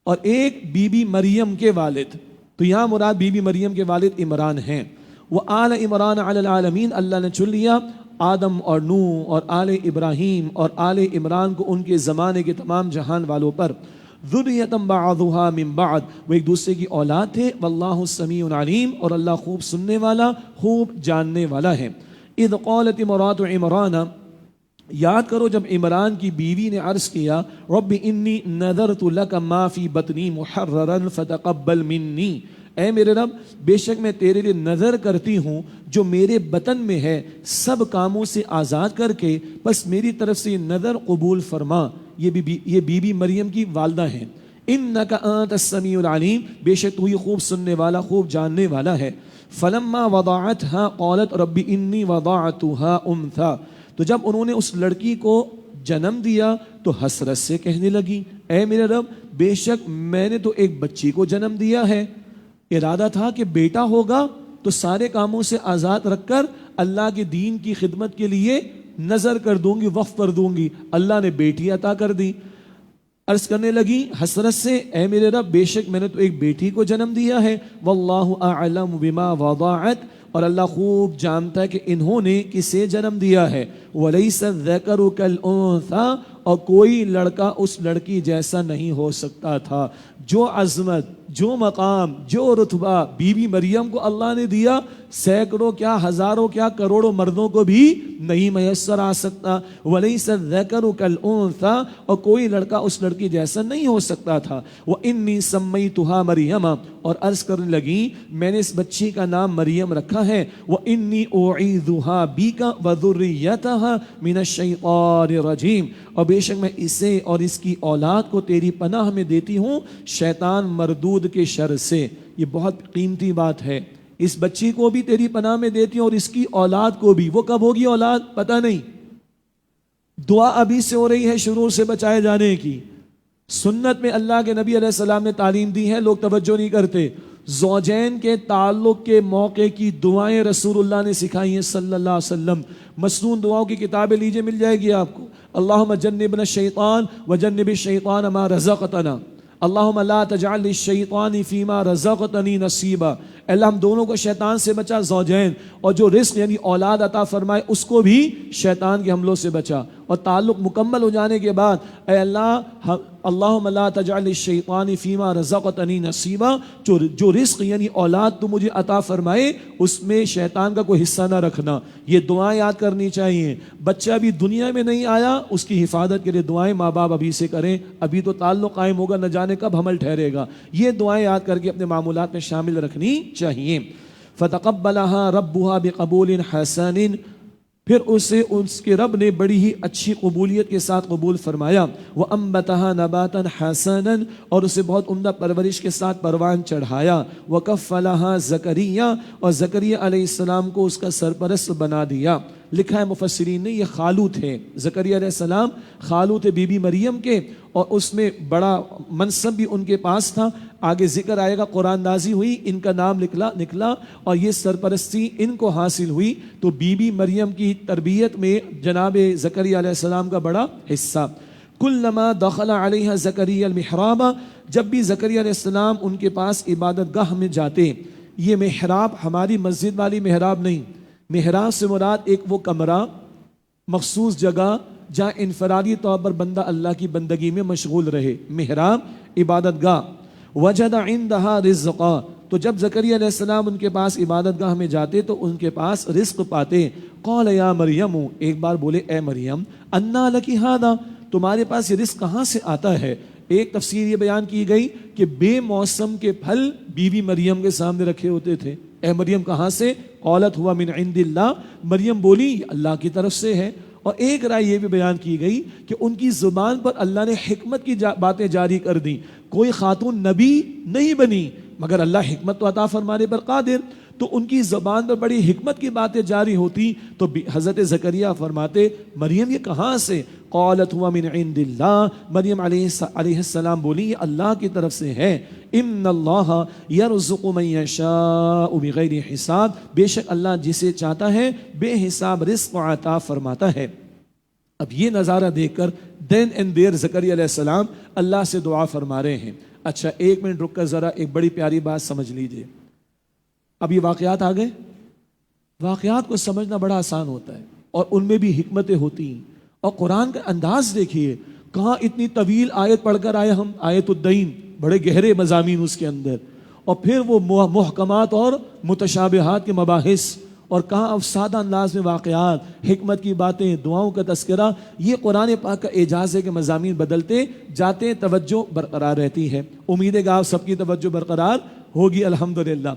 اور ایک بی بی مریم کے والد، تو یہاں مراد بی بی مریم کے والد عمران ہیں۔ وہ آل عمران علی العالمین، اللہ نے چن لیا آدم اور نوح اور آل ابراہیم اور آل عمران کو ان کے زمانے کے تمام جہان والوں پر، ذریۃ بعضھا من بعض، وہ ایک دوسرے کی اولاد تھے، واللہ سمیع علیم، اور اللہ خوب سننے والا خوب جاننے والا ہے۔ اذ قالت امرأۃ عمران، یاد کرو جب عمران کی بیوی نے عرض کیا، رب انی نذرت لک ما فی بطنی محررا فتقبل منی، اے میرے رب بے شک میں تیرے لیے نظر کرتی ہوں جو میرے بطن میں ہے سب کاموں سے آزاد کر کے، بس میری طرف سے یہ نظر قبول فرما۔ یہ بی بی مریم کی والدہ ہیں۔ انک انت السمیع العلیم، بے شک تو ہی خوب سننے والا خوب جاننے والا ہے۔ فلما وضعتها قالت رب انی وضعتها انثى، تو جب انہوں نے اس لڑکی کو جنم دیا تو حسرت سے کہنے لگی، اے میرے رب بے شک میں نے تو ایک بچی کو جنم دیا ہے، ارادہ تھا کہ بیٹا ہوگا تو سارے کاموں سے آزاد رکھ کر اللہ کے دین کی خدمت کے لیے نظر کر دوں گی، وقف کر دوں گی، اللہ نے بیٹی عطا کر دی۔ عرض کرنے لگی حسرت سے، اے میرے رب بے شک میں نے تو ایک بیٹی کو جنم دیا ہے، واللہ اعلم بما وضعت، اور اللہ خوب جانتا ہے کہ انہوں نے کسے جنم دیا ہے، ولیس الذکر کالانثی، اور کوئی لڑکا اس لڑکی جیسا نہیں ہو سکتا تھا۔ جو عظمت، جو مقام، جو رتبہ بی بی مریم کو اللہ نے دیا، سینکڑوں کیا ہزاروں کیا کروڑوں مردوں کو بھی نہیں میسر آ سکتا۔ ولیس الذکر کالانثی، اور کوئی لڑکا اس لڑکی جیسا نہیں ہو سکتا تھا۔ وانی سمیتھا مریم، اور عرض کرنے لگی میں نے اس بچی کا نام مریم رکھا ہے، وانی اعیذھا بک وذریتھا من الشیطان الرجیم، اور بے شک میں اسے اور اس کی اولاد کو تیری پناہ میں دیتی ہوں شیطان مردود کے شر سے۔ یہ بہت قیمتی بات ہے، اس بچی کو بھی تیری پناہ میں دیتی ہوں اور اس کی اولاد کو بھی۔ وہ کب ہوگی اولاد پتہ نہیں، دعا ابھی سے ہو رہی ہے شرور سے بچائے جانے کی۔ سنت میں اللہ کے نبی علیہ السلام نے تعلیم دی ہے، لوگ توجہ نہیں کرتے۔ زوجین کے تعلق کے موقع کی دعائیں رسول اللہ نے سکھائی ہیں صلی اللہ علیہ وسلم۔ مسنون دعاؤں کی کتابیں لیجئے، مل جائے گی آپ کو۔ اللہم جنبنا الشیطان وجنب الشیطان ما رزقتنا، اللہم لا تجعل للشیطان فیما رزقتنی نصیبا، اللہ ہم دونوں کو شیطان سے بچا، زوجین، اور جو رزق یعنی اولاد عطا فرمائے اس کو بھی شیطان کے حملوں سے بچا۔ اور تعلق مکمل ہو جانے کے بعد اے اللہ اللہم لا تجعل للشیطان فیما رزقتنی نصیبا، جو رزق یعنی اولاد تو مجھے عطا فرمائے اس میں شیطان کا کوئی حصہ نہ رکھنا۔ یہ دعائیں یاد کرنی چاہیے۔ بچہ ابھی دنیا میں نہیں آیا، اس کی حفاظت کے لیے دعائیں ماں باپ ابھی سے کریں، ابھی تو تعلق قائم ہوگا، نہ جانے کب حمل ٹھہرے گا۔ یہ دعائیں یاد کر کے اپنے معمولات میں شامل رکھنی چاہیے۔ فتقبلها ربها بقبول حسن، پھر اسے اس کے رب نے بڑی ہی اچھی قبولیت کے ساتھ قبول فرمایا۔ وَأَنبَتَهَا نَبَاتًا حَسَنًا، اور اسے بہت عمدہ پرورش کے ساتھ پروان چڑھایا۔ وَكَفَّلَهَا زکریا، اور زکریا علیہ السلام کو اس کا سرپرست بنا دیا۔ لکھا ہے مفسرین نے یہ خالو تھے، زکریا علیہ السلام خالو تھے بی بی مریم کے، اور اس میں بڑا منصب بھی ان کے پاس تھا۔ آگے ذکر آئے گا، قرآن نازل ہوئی، ان کا نام نکلا اور یہ سرپرستی ان کو حاصل ہوئی۔ تو بی بی مریم کی تربیت میں جناب زکریا علیہ السلام کا بڑا حصہ۔ کلما دخل علیہ زکریا المحراب، جب بھی زکریا علیہ السلام ان کے پاس عبادت گاہ میں جاتے، یہ محراب ہماری مسجد والی محراب نہیں، محراب سے مراد ایک وہ کمرہ، مخصوص جگہ جہاں انفرادی طور پر بندہ اللہ کی بندگی میں مشغول رہے، محراب عبادت گاہ۔ وجد عندها رزقا، تو جب زکریا علیہ السلام ان کے پاس عبادت گاہ میں جاتے تو ان کے پاس رزق پاتے۔ قال یا مریم، ایک بار بولے اے مریم، انا لکی ھذا، تمہارے پاس یہ رزق کہاں سے آتا ہے؟ ایک تفسیر یہ بیان کی گئی کہ بے موسم کے پھل بیوی مریم کے سامنے رکھے ہوتے تھے۔ اے مریم کہاں سے؟ قالت ہوا من عند اللہ، مریم بولی اللہ کی طرف سے ہے۔ اور ایک رائے یہ بھی بیان کی گئی کہ ان کی زبان پر اللہ نے حکمت کی باتیں جاری کر دیں، کوئی خاتون نبی نہیں بنی مگر اللہ حکمت تو عطا فرمانے پر قادر، تو ان کی زبان پر بڑی حکمت کی باتیں جاری ہوتی تو حضرت زکریا فرماتے مریم یہ کہاں سے؟ قالت ہوا من عند اللہ، مریم علیہ السلام بولی یہ اللہ کی طرف سے ہے۔ ان اللہ یرزق من یشاء بغیر حساب، بے شک اللہ جسے چاہتا ہے بے حساب رزق عطا فرماتا ہے۔ اب یہ نظارہ دیکھ کر دین اینڈ دیر زکریا علیہ السلام اللہ سے دعا فرما رہے ہیں۔ اچھا ایک منٹ رک کر ذرا ایک بڑی پیاری بات سمجھ لیجئے۔ اب یہ واقعات آ گئے، واقعات کو سمجھنا بڑا آسان ہوتا ہے اور ان میں بھی حکمتیں ہوتی ہیں، اور قرآن کا انداز دیکھیے، کہاں اتنی طویل آیت پڑھ کر آئے ہم، آیت الدین، بڑے گہرے مضامین اس کے اندر، اور پھر وہ محکمات اور متشابہات کے مباحث، اور کہاں اب سادہ انداز میں واقعات، حکمت کی باتیں، دعاؤں کا تذکرہ۔ یہ قرآن پاک کا اعجاز ہے کہ مضامین بدلتے جاتے، توجہ برقرار رہتی ہے۔ امید ہے کہ آپ سب کی توجہ برقرار ہوگی الحمدللہ۔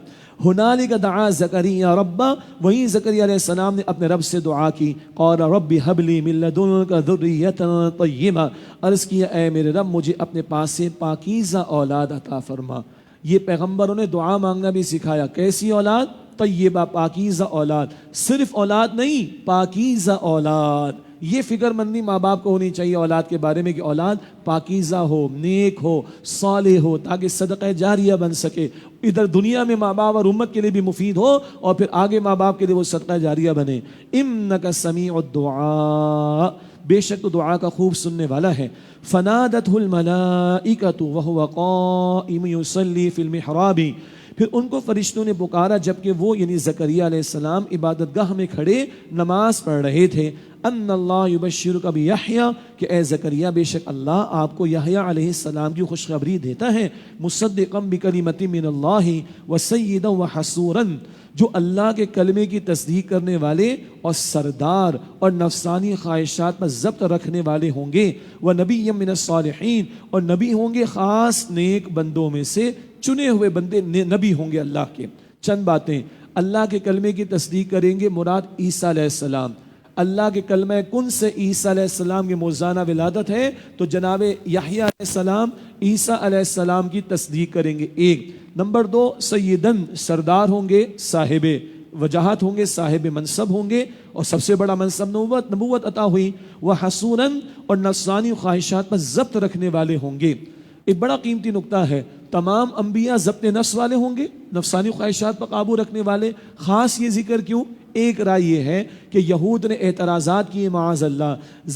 ہنالک دعا زکریا ربا، وہیں زکریا علیہ السلام نے اپنے رب سے دعا کی، قال رب هب لی من لدنک ذریۃ طیبہ، عرض کیا اے میرے رب مجھے اپنے پاس سے پاکیزہ اولاد عطا فرما۔ یہ پیغمبروں نے دعا مانگنا بھی سکھایا، کیسی اولاد؟ طیبہ، پاکیزہ اولاد، صرف اولاد نہیں پاکیزہ اولاد۔ یہ فکر مندی ماں باپ کو ہونی چاہیے اولاد کے بارے میں کہ اولاد پاکیزہ ہو، نیک ہو، صالح ہو، تاکہ صدقہ جاریہ بن سکے، ادھر دنیا میں ماں باپ اور امت کے لیے بھی مفید ہو اور پھر آگے ماں باپ کے لیے وہ صدقہ جاریہ بنے۔ انک سمیع الدعاء، بے شک تو دعا کا خوب سننے والا ہے۔ فنادته الملائکۃ وهو قائم یصلی فی المحراب، پھر ان کو فرشتوں نے پکارا جبکہ وہ یعنی زکریا علیہ السلام عبادت گاہ میں کھڑے نماز پڑھ رہے تھے۔ ان اللہ یبشرک بیحییٰ، کہ اے زکریا بے شک اللہ آپ کو یحییٰ علیہ السلام کی خوشخبری دیتا ہے، مصدقا بکلمۃ من اللہ وسیدا وحصورا، جو اللہ کے کلمے کی تصدیق کرنے والے اور سردار اور نفسانی خواہشات پر ضبط رکھنے والے ہوں گے، ونبی من الصالحین، اور نبی ہوں گے خاص نیک بندوں میں سے، چنے ہوئے بندے نبی ہوں گے اللہ کے۔ چند باتیں، اللہ کے کلمے کی تصدیق کریں گے، مراد عیسیٰ علیہ السلام، اللہ کے کلمہ کن سے عیسیٰ علیہ السلام کی موزانہ ولادت ہے تو جناب یحییٰ علیہ السلام عیسیٰ علیہ السلام کی تصدیق کریں گے، ایک۔ نمبر دو، سیدن، سردار ہوں گے، صاحب وجاہت ہوں گے، صاحب منصب ہوں گے، اور سب سے بڑا منصب نبوت عطا ہوئی، وہ حسوناً، اور نفسانی خواہشات پر ضبط رکھنے والے ہوں گے۔ ایک بڑا قیمتی نقطہ ہے، تمام انبیاء ضبط نفس والے ہوں گے، نفسانی خواہشات پر قابو رکھنے والے، خاص یہ ذکر کیوں؟ ایک رائے یہ ہے کہ یہود نے اعتراضات کیے معاذ اللہ،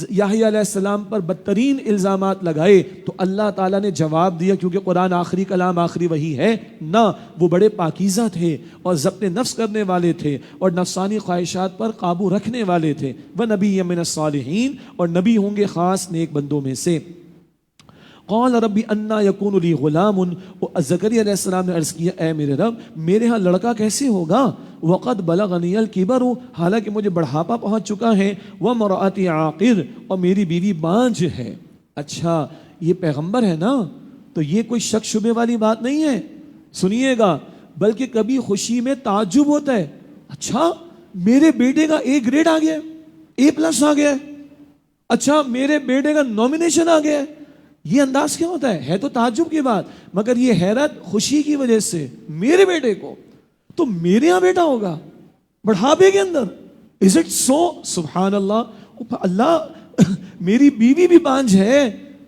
یحییٰ علیہ السلام پر بدترین الزامات لگائے تو اللہ تعالیٰ نے جواب دیا، کیونکہ قرآن آخری کلام آخری وحی ہے نہ، وہ بڑے پاکیزہ تھے اور ضبط نفس کرنے والے تھے اور نفسانی خواہشات پر قابو رکھنے والے تھے، وَنَبِيًّا مِنَ الصَّالِحِينَ، اور نبی ہوں گے خاص نیک بندوں میں سے۔ قال ربی انا یکون لی غلام، زکریا علیہ السلام نے عرض کیا اے میرے رب میرے ہاں لڑکا کیسے ہوگا، وقد بلغنی الکبر، حالانکہ مجھے بڑھاپا پہنچ چکا ہے، وامرأتی عاقر، اور میری بیوی بانجھ ہے۔ اچھا یہ پیغمبر ہے نا، تو یہ کوئی شک شبے والی بات نہیں ہے، سنیے گا، بلکہ کبھی خوشی میں تعجب ہوتا ہے، اچھا میرے بیٹے کا A گریڈ آ گیا، A+ آ گیا، اچھا میرے بیٹے کا نومینیشن آ گیا، یہ انداز کیا ہوتا ہے تو تعجب کی بات، مگر یہ حیرت خوشی کی وجہ سے، میرے بیٹے کو تو میرے ہاں بیٹا ہوگا بڑھاپے کے اندر، از اٹ سو، سبحان اللہ، اللہ میری بیوی بھی بانجھ ہے،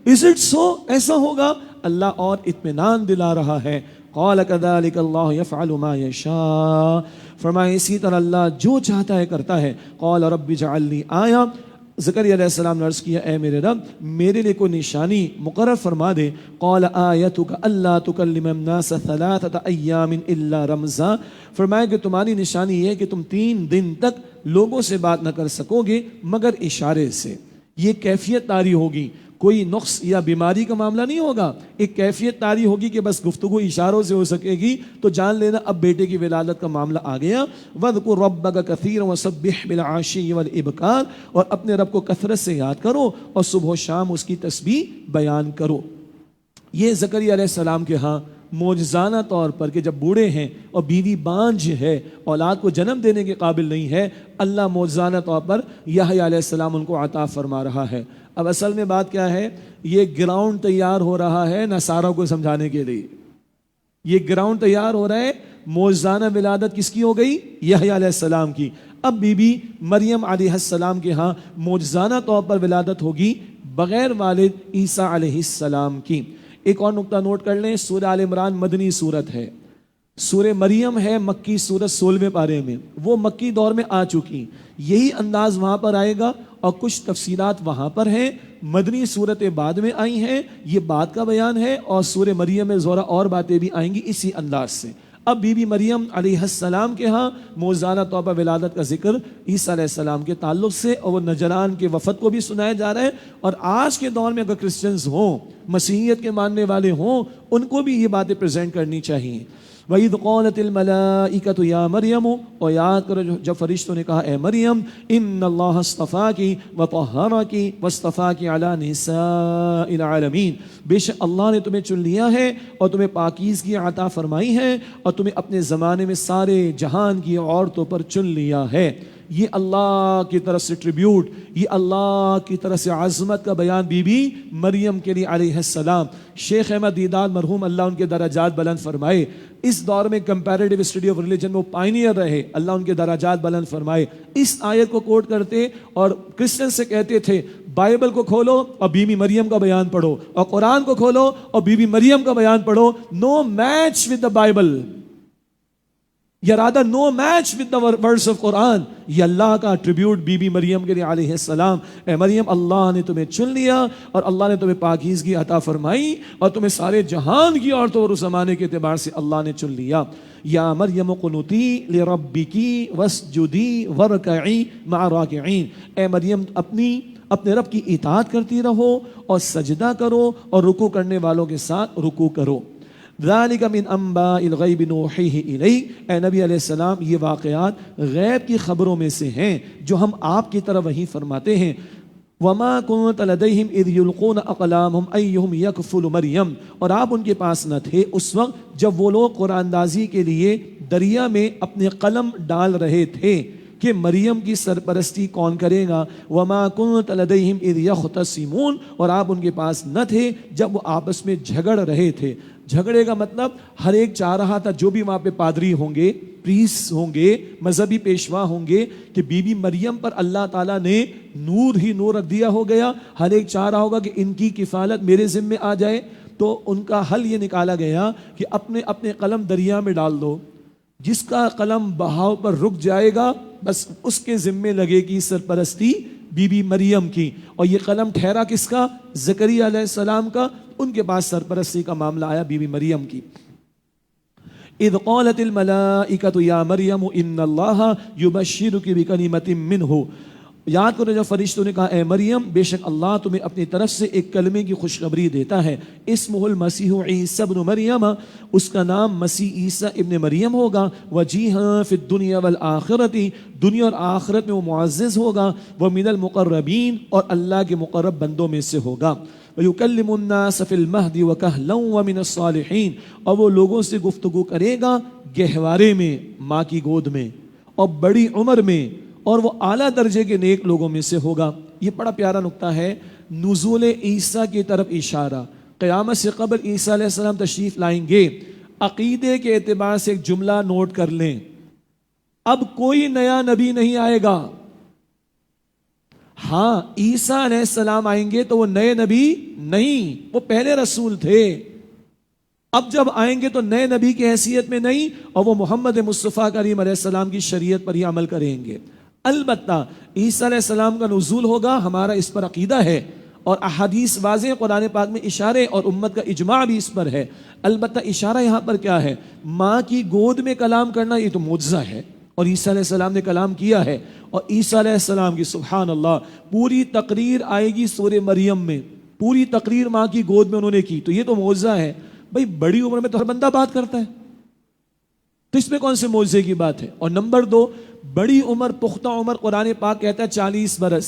از اٹ سو، ایسا ہوگا، اللہ اور اطمینان دلا رہا ہے۔ قال كذلك اللہ يفعل ما يشاء، فرمایا اسی طرح اللہ جو چاہتا ہے کرتا ہے۔ قال رب اجعل لي آیہ، زکریا علیہ السلام نے عرض کیا اے میرے رب میرے لیے کوئی نشانی مقرر فرما دے. قال آیتک الا تکلم الناس ثلاثة ایام الا رمزا، فرمایا کہ تمہاری نشانی یہ ہے کہ تم 3 دن تک لوگوں سے بات نہ کر سکو گے مگر اشارے سے. یہ کیفیت طاری ہوگی، کوئی نقص یا بیماری کا معاملہ نہیں ہوگا، ایک کیفیت طاری ہوگی کہ بس گفتگو اشاروں سے ہو سکے گی. تو جان لینا اب بیٹے کی ولادت کا معاملہ آ گیا. وَاذْكُرْ رَبَّكَ كَثِيرًا وَسَبِّحْ بِالْعَشِيِّ وَالْإِبْكَارِ، اور اپنے رب کو کثرت سے یاد کرو اور صبح و شام اس کی تسبیح بیان کرو. یہ زکریا علیہ السلام کے ہاں معجزانہ طور پر کہ جب بوڑھے ہیں اور بیوی بانجھ ہے، اولاد کو جنم دینے کے قابل نہیں ہے، اللہ معجزانہ طور پر یحییٰ علیہ السلام ان کو عطا فرما رہا ہے. اب اصل میں بات کیا ہے، یہ گراؤنڈ تیار ہو رہا ہے نصاروں کو سمجھانے کے لیے. یہ گراؤنڈ تیار ہو رہا ہے. معجزانہ ولادت کس کی ہو گئی؟ یحییٰ علیہ السلام کی. اب بی بی مریم علیہ السلام کے ہاں معجزانہ طور پر ولادت ہوگی بغیر والد عیسیٰ علیہ السلام کی. ایک اور نقطہ نوٹ کر لیں، سورہ آل عمران مدنی سورت ہے. سورہ مریم ہے مکی سورت 16ویں پارے میں، وہ مکی دور میں آ چکی. یہی انداز وہاں پر آئے گا اور کچھ تفصیلات وہاں پر ہیں. مدنی صورتیں بعد میں آئی ہیں، یہ بات کا بیان ہے، اور سورہ مریم میں ذرا اور باتیں بھی آئیں گی اسی انداز سے. اب بی بی مریم علیہ السلام کے ہاں معجزانہ طور پر ولادت کا ذکر عیسیٰ علیہ السلام کے تعلق سے، اور وہ نجران کے وفد کو بھی سنایا جا رہا ہے. اور آج کے دور میں اگر کرسچنز ہوں، مسیحیت کے ماننے والے ہوں، ان کو بھی یہ باتیں پریزنٹ کرنی چاہیے. وَإِذْ قَالَتِ الْمَلَائِكَةُ يَا مَرْيَمُ، اور یاد کرو جب فرشتوں نے کہا اے مریم إِنَّ اللَّهَ اصْطَفَاكِ وَطَهَّرَكِ وَاصْطَفَاكِ عَلَى نِسَاءِ الْعَالَمِينَ، بے شک اللہ نے تمہیں چن لیا ہے اور تمہیں پاکیزگی عطا فرمائی ہے اور تمہیں اپنے زمانے میں سارے جہان کی عورتوں پر چن لیا ہے. یہ اللہ کی طرف سے ٹریبیوٹ، یہ اللہ کی طرف سے عظمت کا بیان بی بی مریم کے لیے علیہ السلام. شیخ احمد دیداد مرحوم اللہ ان کے درجات بلند فرمائے، اس دور میں کمپیریٹیو اسٹڈی آف ریلیجن میں وہ پائنیئر رہے، اللہ ان کے درجات بلند فرمائے. اس آیت کو کوٹ کرتے اور کرسچن سے کہتے تھے بائبل کو کھولو اور بی بی مریم کا بیان پڑھو، اور قرآن کو کھولو اور بی بی مریم کا بیان پڑھو. No match with the Bible, یا rather no match with the words of Quran. یہ اللہ کا ٹریبیوٹ بی بی مریم کے لیے علیہ السلام. اے مریم اللہ نے تمہیں چن لیا اور اللہ نے تمہیں پاکیزگی عطا فرمائی اور تمہیں سارے جہان کی عورتوں اور اس زمانے کے اعتبار سے اللہ نے چن لیا. یا مریم قنوتی لربکی واسجدی ورکعی مع راکعین، اے مریم اپنے رب کی اطاعت کرتی رہو اور سجدہ کرو اور رکوع کرنے والوں کے ساتھ رکوع کرو. ذالک من انباء الغیب نوحیہ الیک، اے نبی علیہ السلام یہ واقعات غیب کی خبروں میں سے ہیں جو ہم آپ کی طرف وحی فرماتے ہیں. وما كنت لديهم اذ يلقون اقلامهم ايهم يكفل مریم، اور آپ ان کے پاس نہ تھے اس وقت جب وہ لوگ قرآن اندازی کے لیے دریا میں اپنے قلم ڈال رہے تھے کہ مریم کی سرپرستی کون کرے گا. وما كنت لديهم اذ يختصمون، اور آپ ان کے پاس نہ تھے جب وہ آپس میں جھگڑ رہے تھے. جھگڑے کا مطلب ہر ایک چاہ رہا تھا، جو بھی وہاں پہ پادری ہوں گے، پریس ہوں گے، مذہبی پیشوا ہوں گے، کہ بی بی مریم پر اللہ تعالیٰ نے نور ہی نور رکھ دیا ہو گیا. ہر ایک چاہ رہا ہوگا کہ ان کی کفالت میرے ذمے آ جائے. تو ان کا حل یہ نکالا گیا کہ اپنے قلم دریا میں ڈال دو، جس کا قلم بہاؤ پر رک جائے گا بس اس کے ذمے لگے گی سرپرستی بی بی مریم کی. اور یہ قلم ٹھہرا کس کا؟ زکریا علیہ السلام کا. ان کے پاس سرپرستی کا معاملہ آیا بی بی مریم کی. اذ قالت الملائکۃ یا مریم ان اللہ یبشرک بکلمۃ منہ، یاد کرو جب فرشتوں نے کہا اے مریم بے شک اللہ تمہیں اپنی طرف سے ایک کلمے کی خوشخبری دیتا ہے. اسمہ المسیح عیسی ابن مریم، اس کا نام مسیح عیسیٰ ابن مریم ہوگا. وجیہا فی الدنیا والآخرۃ، دنیا اور آخرت میں وہ معزز ہوگا. ومن المقربین، اور اللہ کے مقرب بندوں میں سے ہوگا. وَيُكَلِّمُ النَّاسَ فِي الْمَهْدِ وَكَهْلًا وَمِنَ الصَّالِحِينَ، اور وہ لوگوں سے گفتگو کرے گا گہوارے میں، ماں کی گود میں، اور بڑی عمر میں، اور وہ اعلیٰ درجے کے نیک لوگوں میں سے ہوگا. یہ بڑا پیارا نقطہ ہے. نزول عیسیٰ کی طرف اشارہ. قیامت سے قبل عیسیٰ علیہ السلام تشریف لائیں گے. عقیدے کے اعتبار سے ایک جملہ نوٹ کر لیں، اب کوئی نیا نبی نہیں آئے گا. ہاں عیسیٰ علیہ السلام آئیں گے تو وہ نئے نبی نہیں، وہ پہلے رسول تھے. اب جب آئیں گے تو نئے نبی کی حیثیت میں نہیں، اور وہ محمد مصطفیٰ کریم علیہ السلام کی شریعت پر ہی عمل کریں گے. البتہ عیسیٰ علیہ السلام کا نزول ہوگا، ہمارا اس پر عقیدہ ہے، اور احادیث واضح قرآن پاک میں اشارے اور امت کا اجماع بھی اس پر ہے۔ البتہ اشارہ یہاں پر کیا ہے؟ ماں کی گود میں کلام کرنا، یہ تو معجزہ ہے، اور عیسیٰ علیہ السلام نے کلام کیا ہے، اور عیسیٰ علیہ السلام کی سبحان اللہ پوری تقریر آئے گی سورہ مریم میں، پوری تقریر ماں کی گود میں انہوں نے کی، تو یہ تو معجزہ ہے۔ بھئی بڑی عمر میں تو ہر بندہ بات کرتا ہے، تو اس میں کون سے معجزے کی بات ہے؟ اور نمبر 2، بڑی عمر، پختہ عمر، قرآن پاک کہتا ہے 40 برس،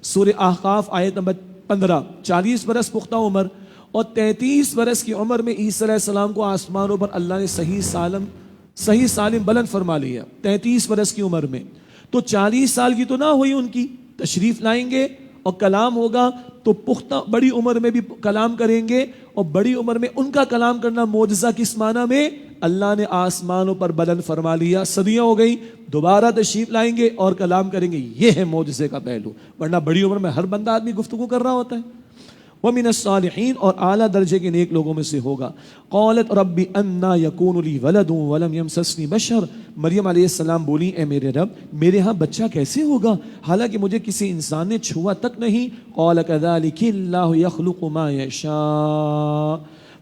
سورہ احقاف آیت نمبر 15، 40 برس پختہ عمر، اور 33 برس کی عمر میں عیسیٰ علیہ السلام کو آسمانوں پر اللہ نے صحیح سالم بلند فرما لیا، 33 برس کی عمر میں۔ تو 40 سال کی تو نہ ہوئی ان کی، تشریف لائیں گے اور کلام ہوگا، تو پختہ بڑی عمر میں بھی کلام کریں گے، اور بڑی عمر میں ان کا کلام کرنا معجزہ کس معنی میں؟ اللہ نے آسمانوں پر بلند فرما لیا، صدیاں ہو گئی، دوبارہ تشریف لائیں گے اور کلام کریں گے، یہ ہے معجزے کا پہلو، ورنہ بڑی عمر میں ہر بندہ آدمی گفتگو کر رہا ہوتا ہے۔ وَمِنَ الصَّالِحِينَ، اور اعلیٰ درجے کے نیک لوگوں میں سے ہوگا۔ قالت رب انا یکون لی ولد ولم یمسسنی بشر، مریم علیہ السلام بولی اے میرے رب میرے ہاں بچہ کیسے ہوگا حالانکہ مجھے کسی انسان نے چھوا تک نہیں۔ قال کذلک اللہ یخلق ما یشاء،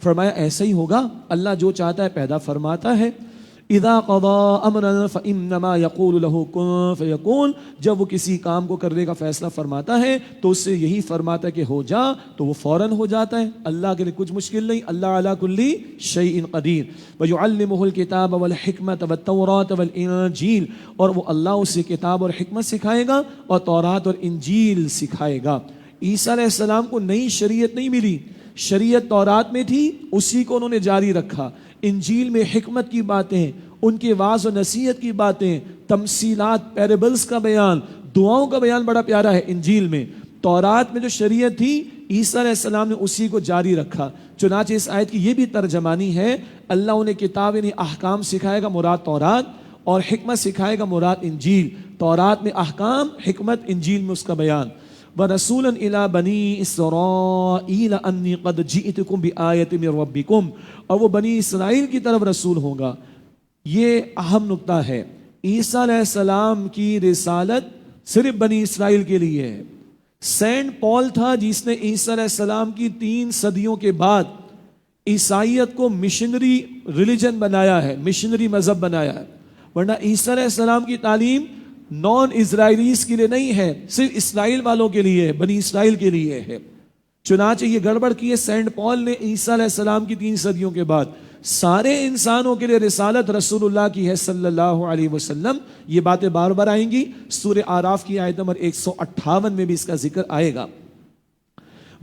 فرمایا ایسا ہی ہوگا، اللہ جو چاہتا ہے پیدا فرماتا ہے۔ اذا قضى امرا فانما يقول له كن فيكون، جب وہ کسی کام کو کرنے کا فیصلہ فرماتا ہے تو اس سے یہی فرماتا ہے کہ ہو جا، تو وہ فوراً ہو جاتا ہے۔ اللہ کے لیے کچھ مشکل نہیں، اللہ علی کل شیء قدیر۔ ويعلمه الكتاب والحکمة والتوراة والانجیل، اور وہ اللہ اسے کتاب اور حکمت سکھائے گا اور تورات اور انجیل سکھائے گا۔ عیسیٰ علیہ السلام کو نئی شریعت نہیں ملی، شریعت تورات میں تھی، اسی کو انہوں نے جاری رکھا۔ انجیل میں حکمت کی باتیں، ان کے وعظ و نصیحت کی باتیں، تمثیلات، پیربلز کا بیان، دعاؤں کا بیان بڑا پیارا ہے انجیل میں۔ تورات میں جو شریعت تھی عیسیٰ علیہ السلام نے اسی کو جاری رکھا، چنانچہ اس آیت کی یہ بھی ترجمانی ہے، اللہ انہیں کتاب یعنی احکام سکھائے گا، مراد تورات، اور حکمت سکھائے گا، مراد انجیل۔ تورات میں احکام، حکمت، انجیل میں اس کا بیان۔ وَرَسُولًا إِلَىٰ بَنِي إِسْرَائِيلَ أَنِّي قَدْ جِئْتُكُمْ بِآيَةٍ مِّن رَبِّكُمْ، اور وہ بنی اسرائیل کی طرف رسول ہوگا۔ یہ اہم نقطہ ہے، عیسیٰ علیہ السلام کی رسالت صرف بنی اسرائیل کے لیے ہے۔ سینٹ پال تھا جس نے عیسیٰ علیہ السلام کی 3 صدیوں کے بعد عیسائیت کو مشنری ریلیجن بنایا ہے، مشنری مذہب بنایا ہے، ورنہ عیسیٰ علیہ السلام کی تعلیم نان اسرائیلیز کے لیے نہیں ہے، صرف اسرائیل والوں کے لیے ہے، بنی اسرائیل کے لیے ہے۔ چنانچہ یہ گڑبڑ کی ہے سینٹ پال نے عیسیٰ علیہ السلام کی 3 صدیوں کے بعد، سارے انسانوں کے لیے رسالت رسول اللہ کی ہے صلی اللہ علیہ وسلم۔ یہ باتیں بار بار آئیں گی، سورہ اعراف کی آیت نمبر 158 میں بھی اس کا ذکر آئے گا۔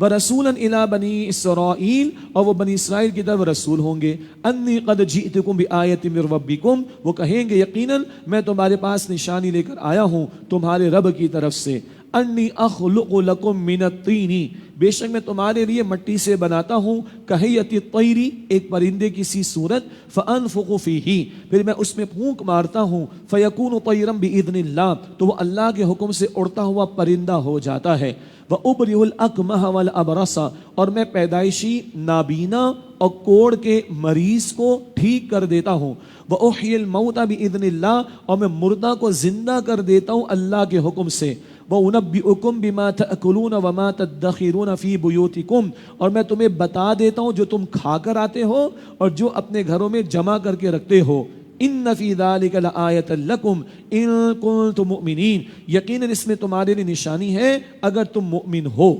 وَرَسُولًا إِلَىٰ بَنِي إِسْرَائِيلَ، اور وہ بنی اسرائیل کی طرف رسول ہوں گے۔ أَنِّي قَدْ جِئْتُكُمْ بِآيَةٍ مِّن رَبِّكُمْ، وہ کہیں گے یقیناً میں تمہارے پاس نشانی لے کر آیا ہوں تمہارے رب کی طرف سے۔ أَنِّي أَخْلُقُ لَكُم مِّنَ الطِّينِ، بے شک میں تمہارے لیے مٹی سے بناتا ہوں، کَهَيَّةِ الطَّيْرِ، ایک پرندے کی سی صورت، فَأَنفُخُ فِيهِ، پھر میں اس میں پھونک مارتا ہوں، فَيَكُونُ طَيْرًا بِإِذْنِ اللَّهِ، تو وہ اللہ کے حکم سے اڑتا ہوا پرندہ ہو جاتا ہے۔ وَأُبْرِئُ الْأَكْمَحَ وَالْأَبْرَصَ، اور میں پیدائشی نابینا اور کوڑ کے مریض کو ٹھیک کر دیتا ہوں۔ وَأُحْيِي الْمَوْتَ بِإِذْنِ اللَّهِ، اور میں مردہ کو زندہ کر دیتا ہوں اللہ کے حکم سے۔ وَأُنَبِّئُكُم بِمَا تَأْكُلُونَ وَمَا تَدَّخِرُونَ فِي بُيُوتِكُمْ، اور میں تمہیں بتا دیتا ہوں جو تم کھا کر آتے ہو اور جو اپنے گھروں میں جمع کر کے رکھتے ہو۔ ان فی ذلک لآیۃ لکم ان کنتم مؤمنین، یقیناً اس میں تمہارے لیے نشانی ہے اگر تم مؤمن ہو۔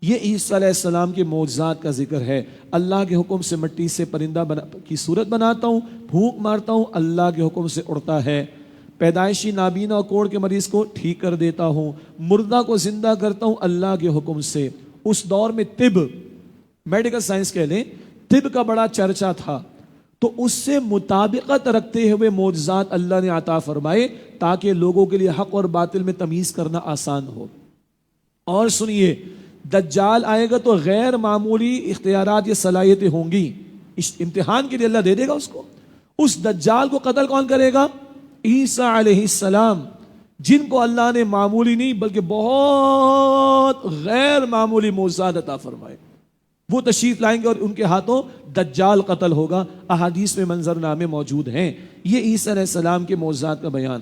یہ عیسیٰ علیہ السلام کے معجزات کا ذکر ہے۔ اللہ کے حکم سے مٹی سے پرندہ کی صورت بناتا ہوں، پھونک مارتا ہوں، اللہ کے حکم سے اڑتا ہے۔ پیدائشی نابینا اور کوڑ کے مریض کو ٹھیک کر دیتا ہوں، مردہ کو زندہ کرتا ہوں اللہ کے حکم سے۔ اس دور میں طب، میڈیکل سائنس کہہ لیں، طب کا بڑا چرچا تھا، تو اس سے مطابقت رکھتے ہوئے معجزات اللہ نے عطا فرمائے تاکہ لوگوں کے لیے حق اور باطل میں تمیز کرنا آسان ہو۔ اور سنیے، دجال آئے گا تو غیر معمولی اختیارات یا صلاحیتیں ہوں گی، اس امتحان کے لیے اللہ دے دے گا اس کو۔ اس دجال کو قتل کون کرے گا؟ عیسیٰ علیہ السلام، جن کو اللہ نے معمولی نہیں بلکہ بہت غیر معمولی معجزات عطا فرمائے، وہ تشریف لائیں گے اور ان کے ہاتھوں دجال قتل ہوگا۔ احادیث میں منظر نامے موجود ہیں۔ یہ عیسیٰ علیہ السلام کے معجزات کا بیان۔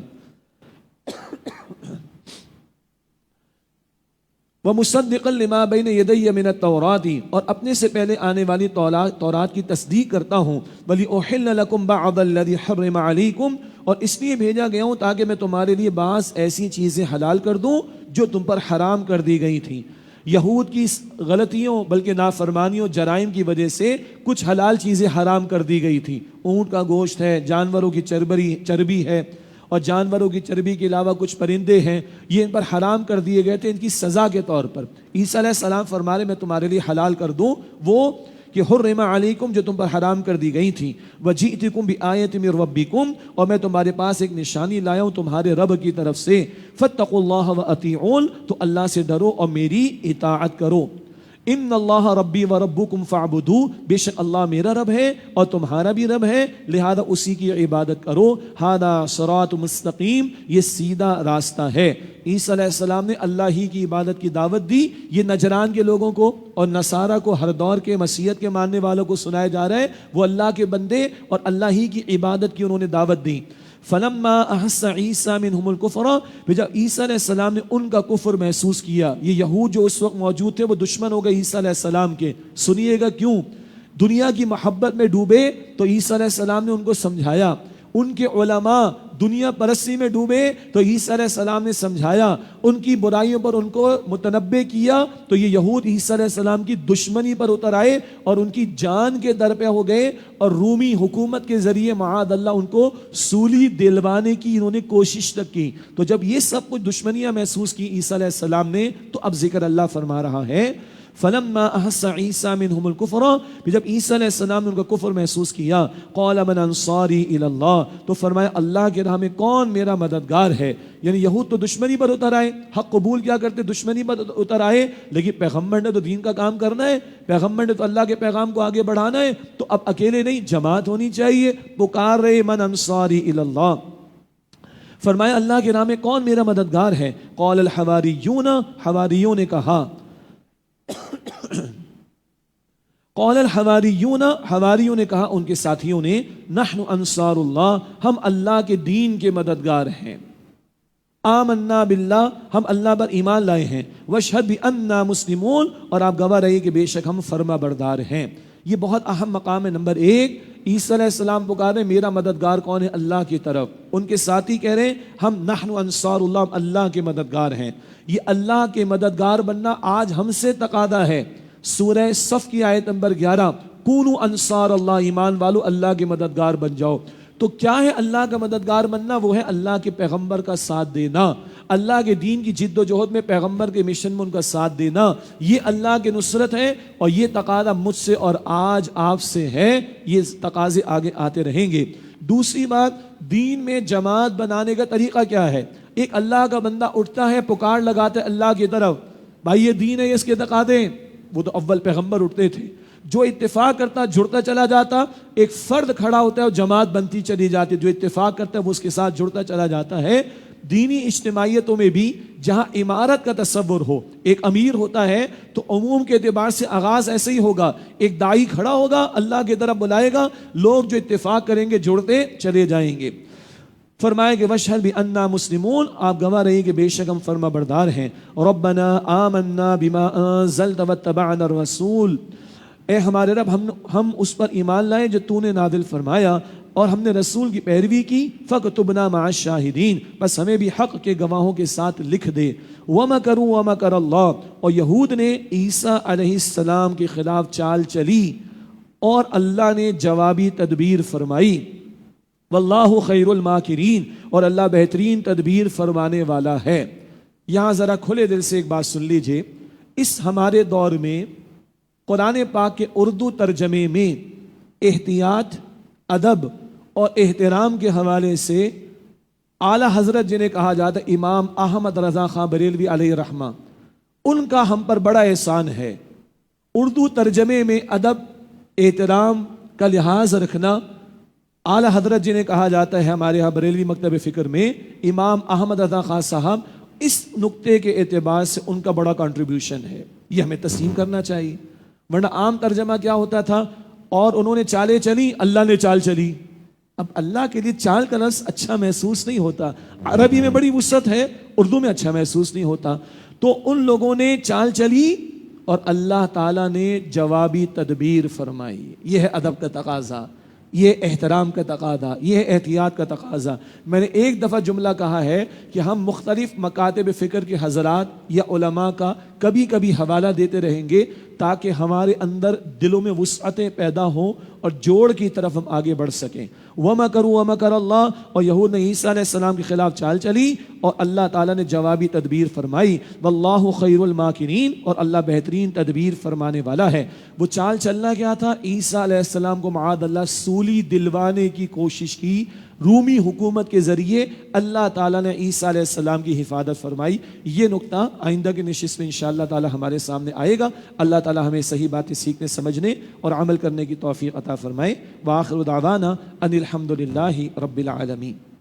وَمُصَدِّقًا لِمَا بَيْنَ يَدَيَّ مِنَ التَّوْرَاةِ، اور اپنے سے پہلے آنے والی تورات کی تصدیق کرتا ہوں. وَلِأُحِلَّ لَكُمْ بَعْضَ الَّذِي حَرَّمَ عَلَيْكُمْ، اور اس لیے بھیجا گیا ہوں تاکہ میں تمہارے لیے بعض ایسی چیزیں حلال کر دوں جو تم پر حرام کر دی گئی تھیں. یہود کی غلطیوں بلکہ نافرمانیوں جرائم کی وجہ سے کچھ حلال چیزیں حرام کر دی گئی تھیں. اونٹ کا گوشت ہے، جانوروں کی چربی ہے، اور جانوروں کی چربی کے علاوہ کچھ پرندے ہیں، یہ ان پر حرام کر دیے گئے تھے ان کی سزا کے طور پر. عیسیٰ علیہ السلام فرما رہے میں تمہارے لیے حلال کر دوں وہ کہ حرم علیکم، جو تم پر حرام کر دی گئی تھی. وجئتکم بآیۃ من ربکم، اور میں تمہارے پاس ایک نشانی لایا ہوں تمہارے رب کی طرف سے. فاتقوا اللہ واطیعون، تو اللہ سے ڈرو اور میری اطاعت کرو. ان اللہ ربی و ربکم فاعبدوہ، بے شک اللہ میرا رب ہے اور تمہارا بھی رب ہے، لہذا اسی کی عبادت کرو. ھذا صراط مستقیم، یہ سیدھا راستہ ہے. عیسیٰ علیہ السلام نے اللہ ہی کی عبادت کی دعوت دی. یہ نجران کے لوگوں کو اور نصارہ کو، ہر دور کے مسیحیت کے ماننے والوں کو سنایا جا رہا ہے وہ اللہ کے بندے اور اللہ ہی کی عبادت کی انہوں نے دعوت دی. فلما احس عیسیٰ منہم الکفر، پھر جب عیسیٰ علیہ السلام نے ان کا کفر محسوس کیا، یہ یہود جو اس وقت موجود تھے وہ دشمن ہو گئے عیسیٰ علیہ السلام کے. سنیے گا کیوں؟ دنیا کی محبت میں ڈوبے تو عیسیٰ علیہ السلام نے ان کو سمجھایا. ان کے علماء دنیا پرستی میں ڈوبے تو عیسیٰ علیہ السلام نے سمجھایا. ان کی برائیوں پر ان کو متنبع کیا تو یہ یہود عیسیٰ علیہ السلام کی دشمنی پر اتر آئے اور ان کی جان کے در پہ ہو گئے، اور رومی حکومت کے ذریعے معاذ اللہ ان کو سولی دلوانے کی انہوں نے کوشش تک کی. تو جب یہ سب کچھ دشمنیاں محسوس کی عیسیٰ علیہ السلام نے، تو اب ذکر اللہ فرما رہا ہے فلما احس عیسیٰ منہم الکفر، جب عیسیٰ علیہ السلام نے ان کا کفر محسوس کیا، قال من انصاری الی اللہ، تو فرمایا اللہ کے راہ میں کون میرا مددگار ہے. یعنی یہود تو دشمنی پر اتر آئے، حق قبول کیا کرتے دشمنی پر اتر آئے، لیکن پیغمبر نے تو دین کا کام کرنا ہے، پیغمبر نے تو اللہ کے پیغام کو آگے بڑھانا ہے، تو اب اکیلے نہیں جماعت ہونی چاہیے. پکار رہے من انصاری الی اللہ، فرمایا اللہ کے راہ میں کون میرا مددگار ہے. قال الحواریون، حواریوں نے کہا، قال الحواریون، حواریوں نے کہا ان کے ساتھیوں نے، نحن انصار اللہ، ہم اللہ کے دین کے مددگار ہیں. آمنا باللہ، ہم اللہ پر ایمان لائے ہیں. واشہد بأننا مسلمون، اور آپ گواہ رہیے کہ بے شک ہم فرما بردار ہیں. یہ بہت اہم مقام ہے. نمبر ایک، عیسیٰ علیہ السلام پکار رہے میرا مددگار کون ہے؟ اللہ کی طرف. ان کے ساتھی کہہ رہے ہم نحن انصار اللہ، ہم اللہ کے مددگار ہیں. یہ اللہ کے مددگار بننا آج ہم سے تقاضا ہے. سورہ صف کی آیت نمبر 11، کونوا انصار اللہ، ایمان والو اللہ کے مددگار بن جاؤ. تو کیا ہے اللہ کا مددگار بننا؟ وہ ہے اللہ کے پیغمبر کا ساتھ دینا، اللہ کے دین کی جد و جہد میں پیغمبر کے مشن میں ان کا ساتھ دینا. یہ اللہ کی نصرت ہے، اور یہ تقاضا مجھ سے اور آج آپ سے ہے. یہ تقاضے آگے آتے رہیں گے. دوسری بات، دین میں جماعت بنانے کا طریقہ کیا ہے؟ ایک اللہ کا بندہ اٹھتا ہے، پکار لگاتا ہے اللہ کی طرف، بھائی یہ دین ہے، اس کے تقاضے. وہ تو اول پیغمبر اٹھتے تھے، جو اتفاق کرتا جڑتا چلا جاتا. ایک فرد کھڑا ہوتا ہے اور جماعت بنتی چلی جاتی، جو اتفاق کرتا ہے وہ اس کے ساتھ جڑتا چلا جاتا ہے. دینی اجتماعیتوں میں بھی جہاں عمارت کا تصور ہو، ایک امیر ہوتا ہے تو عموم کے اعتبار سے آغاز ایسے ہی ہوگا. ایک داعی کھڑا ہوگا، اللہ کی طرف بلائے گا، لوگ جو اتفاق کریں گے جڑتے چلے جائیں گے. فرمائے کہ واشہد بأننا مسلمون، آپ گواہ رہیے کہ بے شک ہم فرما بردار ہیں. ربنا آمنا بما انزلت واتبعنا الرسول، اے ہمارے رب ہم اس پر ایمان لائے جو تو نے نازل فرمایا اور ہم نے رسول کی پیروی کی. فاکتبنا مع الشاہدین، بس ہمیں بھی حق کے گواہوں کے ساتھ لکھ دے. ومکروا ومکر اللہ، اور یہود نے عیسیٰ علیہ السلام کے خلاف چال چلی اور اللہ نے جوابی تدبیر فرمائی. واللہ خیر الماکرین، اور اللہ بہترین تدبیر فرمانے والا ہے. یہاں ذرا کھلے دل سے ایک بات سن لیجئے. اس ہمارے دور میں قرآن پاک کے اردو ترجمے میں احتیاط، ادب اور احترام کے حوالے سے اعلیٰ حضرت جنہیں کہا جاتا ہے امام احمد رضا خان بریلوی علیہ رحمہ، ان کا ہم پر بڑا احسان ہے. اردو ترجمے میں ادب، احترام کا لحاظ رکھنا. اعلیٰ حضرت جنہیں کہا جاتا ہے ہمارے یہاں بریلوی مکتب فکر میں امام احمد رضا خان صاحب، اس نقطے کے اعتبار سے ان کا بڑا کنٹریبیوشن ہے. یہ ہمیں تسلیم کرنا چاہیے. ورنہ عام ترجمہ کیا ہوتا تھا، اور انہوں نے چالیں چلی، اللہ نے چال چلی. اب اللہ کے لیے چال کا لفظ اچھا محسوس نہیں ہوتا. عربی میں بڑی وسعت ہے، اردو میں اچھا محسوس نہیں ہوتا. تو ان لوگوں نے چال چلی اور اللہ تعالیٰ نے جوابی تدبیر فرمائی. یہ ہے ادب کا تقاضا، یہ احترام کا تقاضا، یہ احتیاط کا تقاضا. میں نے ایک دفعہ جملہ کہا ہے کہ ہم مختلف مکاتب فکر کے حضرات یا علماء کا کبھی کبھی حوالہ دیتے رہیں گے تاکہ ہمارے اندر دلوں میں وسعتیں پیدا ہوں اور جوڑ کی طرف ہم آگے بڑھ سکیں. وَمَكَرُوا وَمَكَرَ اللَّهُ، اور یہود نے عیسیٰ علیہ السلام کے خلاف چال چلی اور اللہ تعالیٰ نے جوابی تدبیر فرمائی. وَاللَّهُ خَيْرُ الْمَاكِرِينَ، اور اللہ بہترین تدبیر فرمانے والا ہے. وہ چال چلنا کیا تھا؟ عیسیٰ علیہ السلام کو معاذ اللہ سولی دلوانے کی کوشش کی. رومی حکومت کے ذریعے اللہ تعالیٰ نے عیسیٰ علیہ السلام کی حفاظت فرمائی. یہ نقطہ آئندہ کی نشست میں انشاءاللہ تعالیٰ ہمارے سامنے آئے گا. اللہ تعالیٰ ہمیں صحیح باتیں سیکھنے، سمجھنے اور عمل کرنے کی توفیق عطا فرمائے. وآخر دعوانا ان الحمد للہ رب العالمین.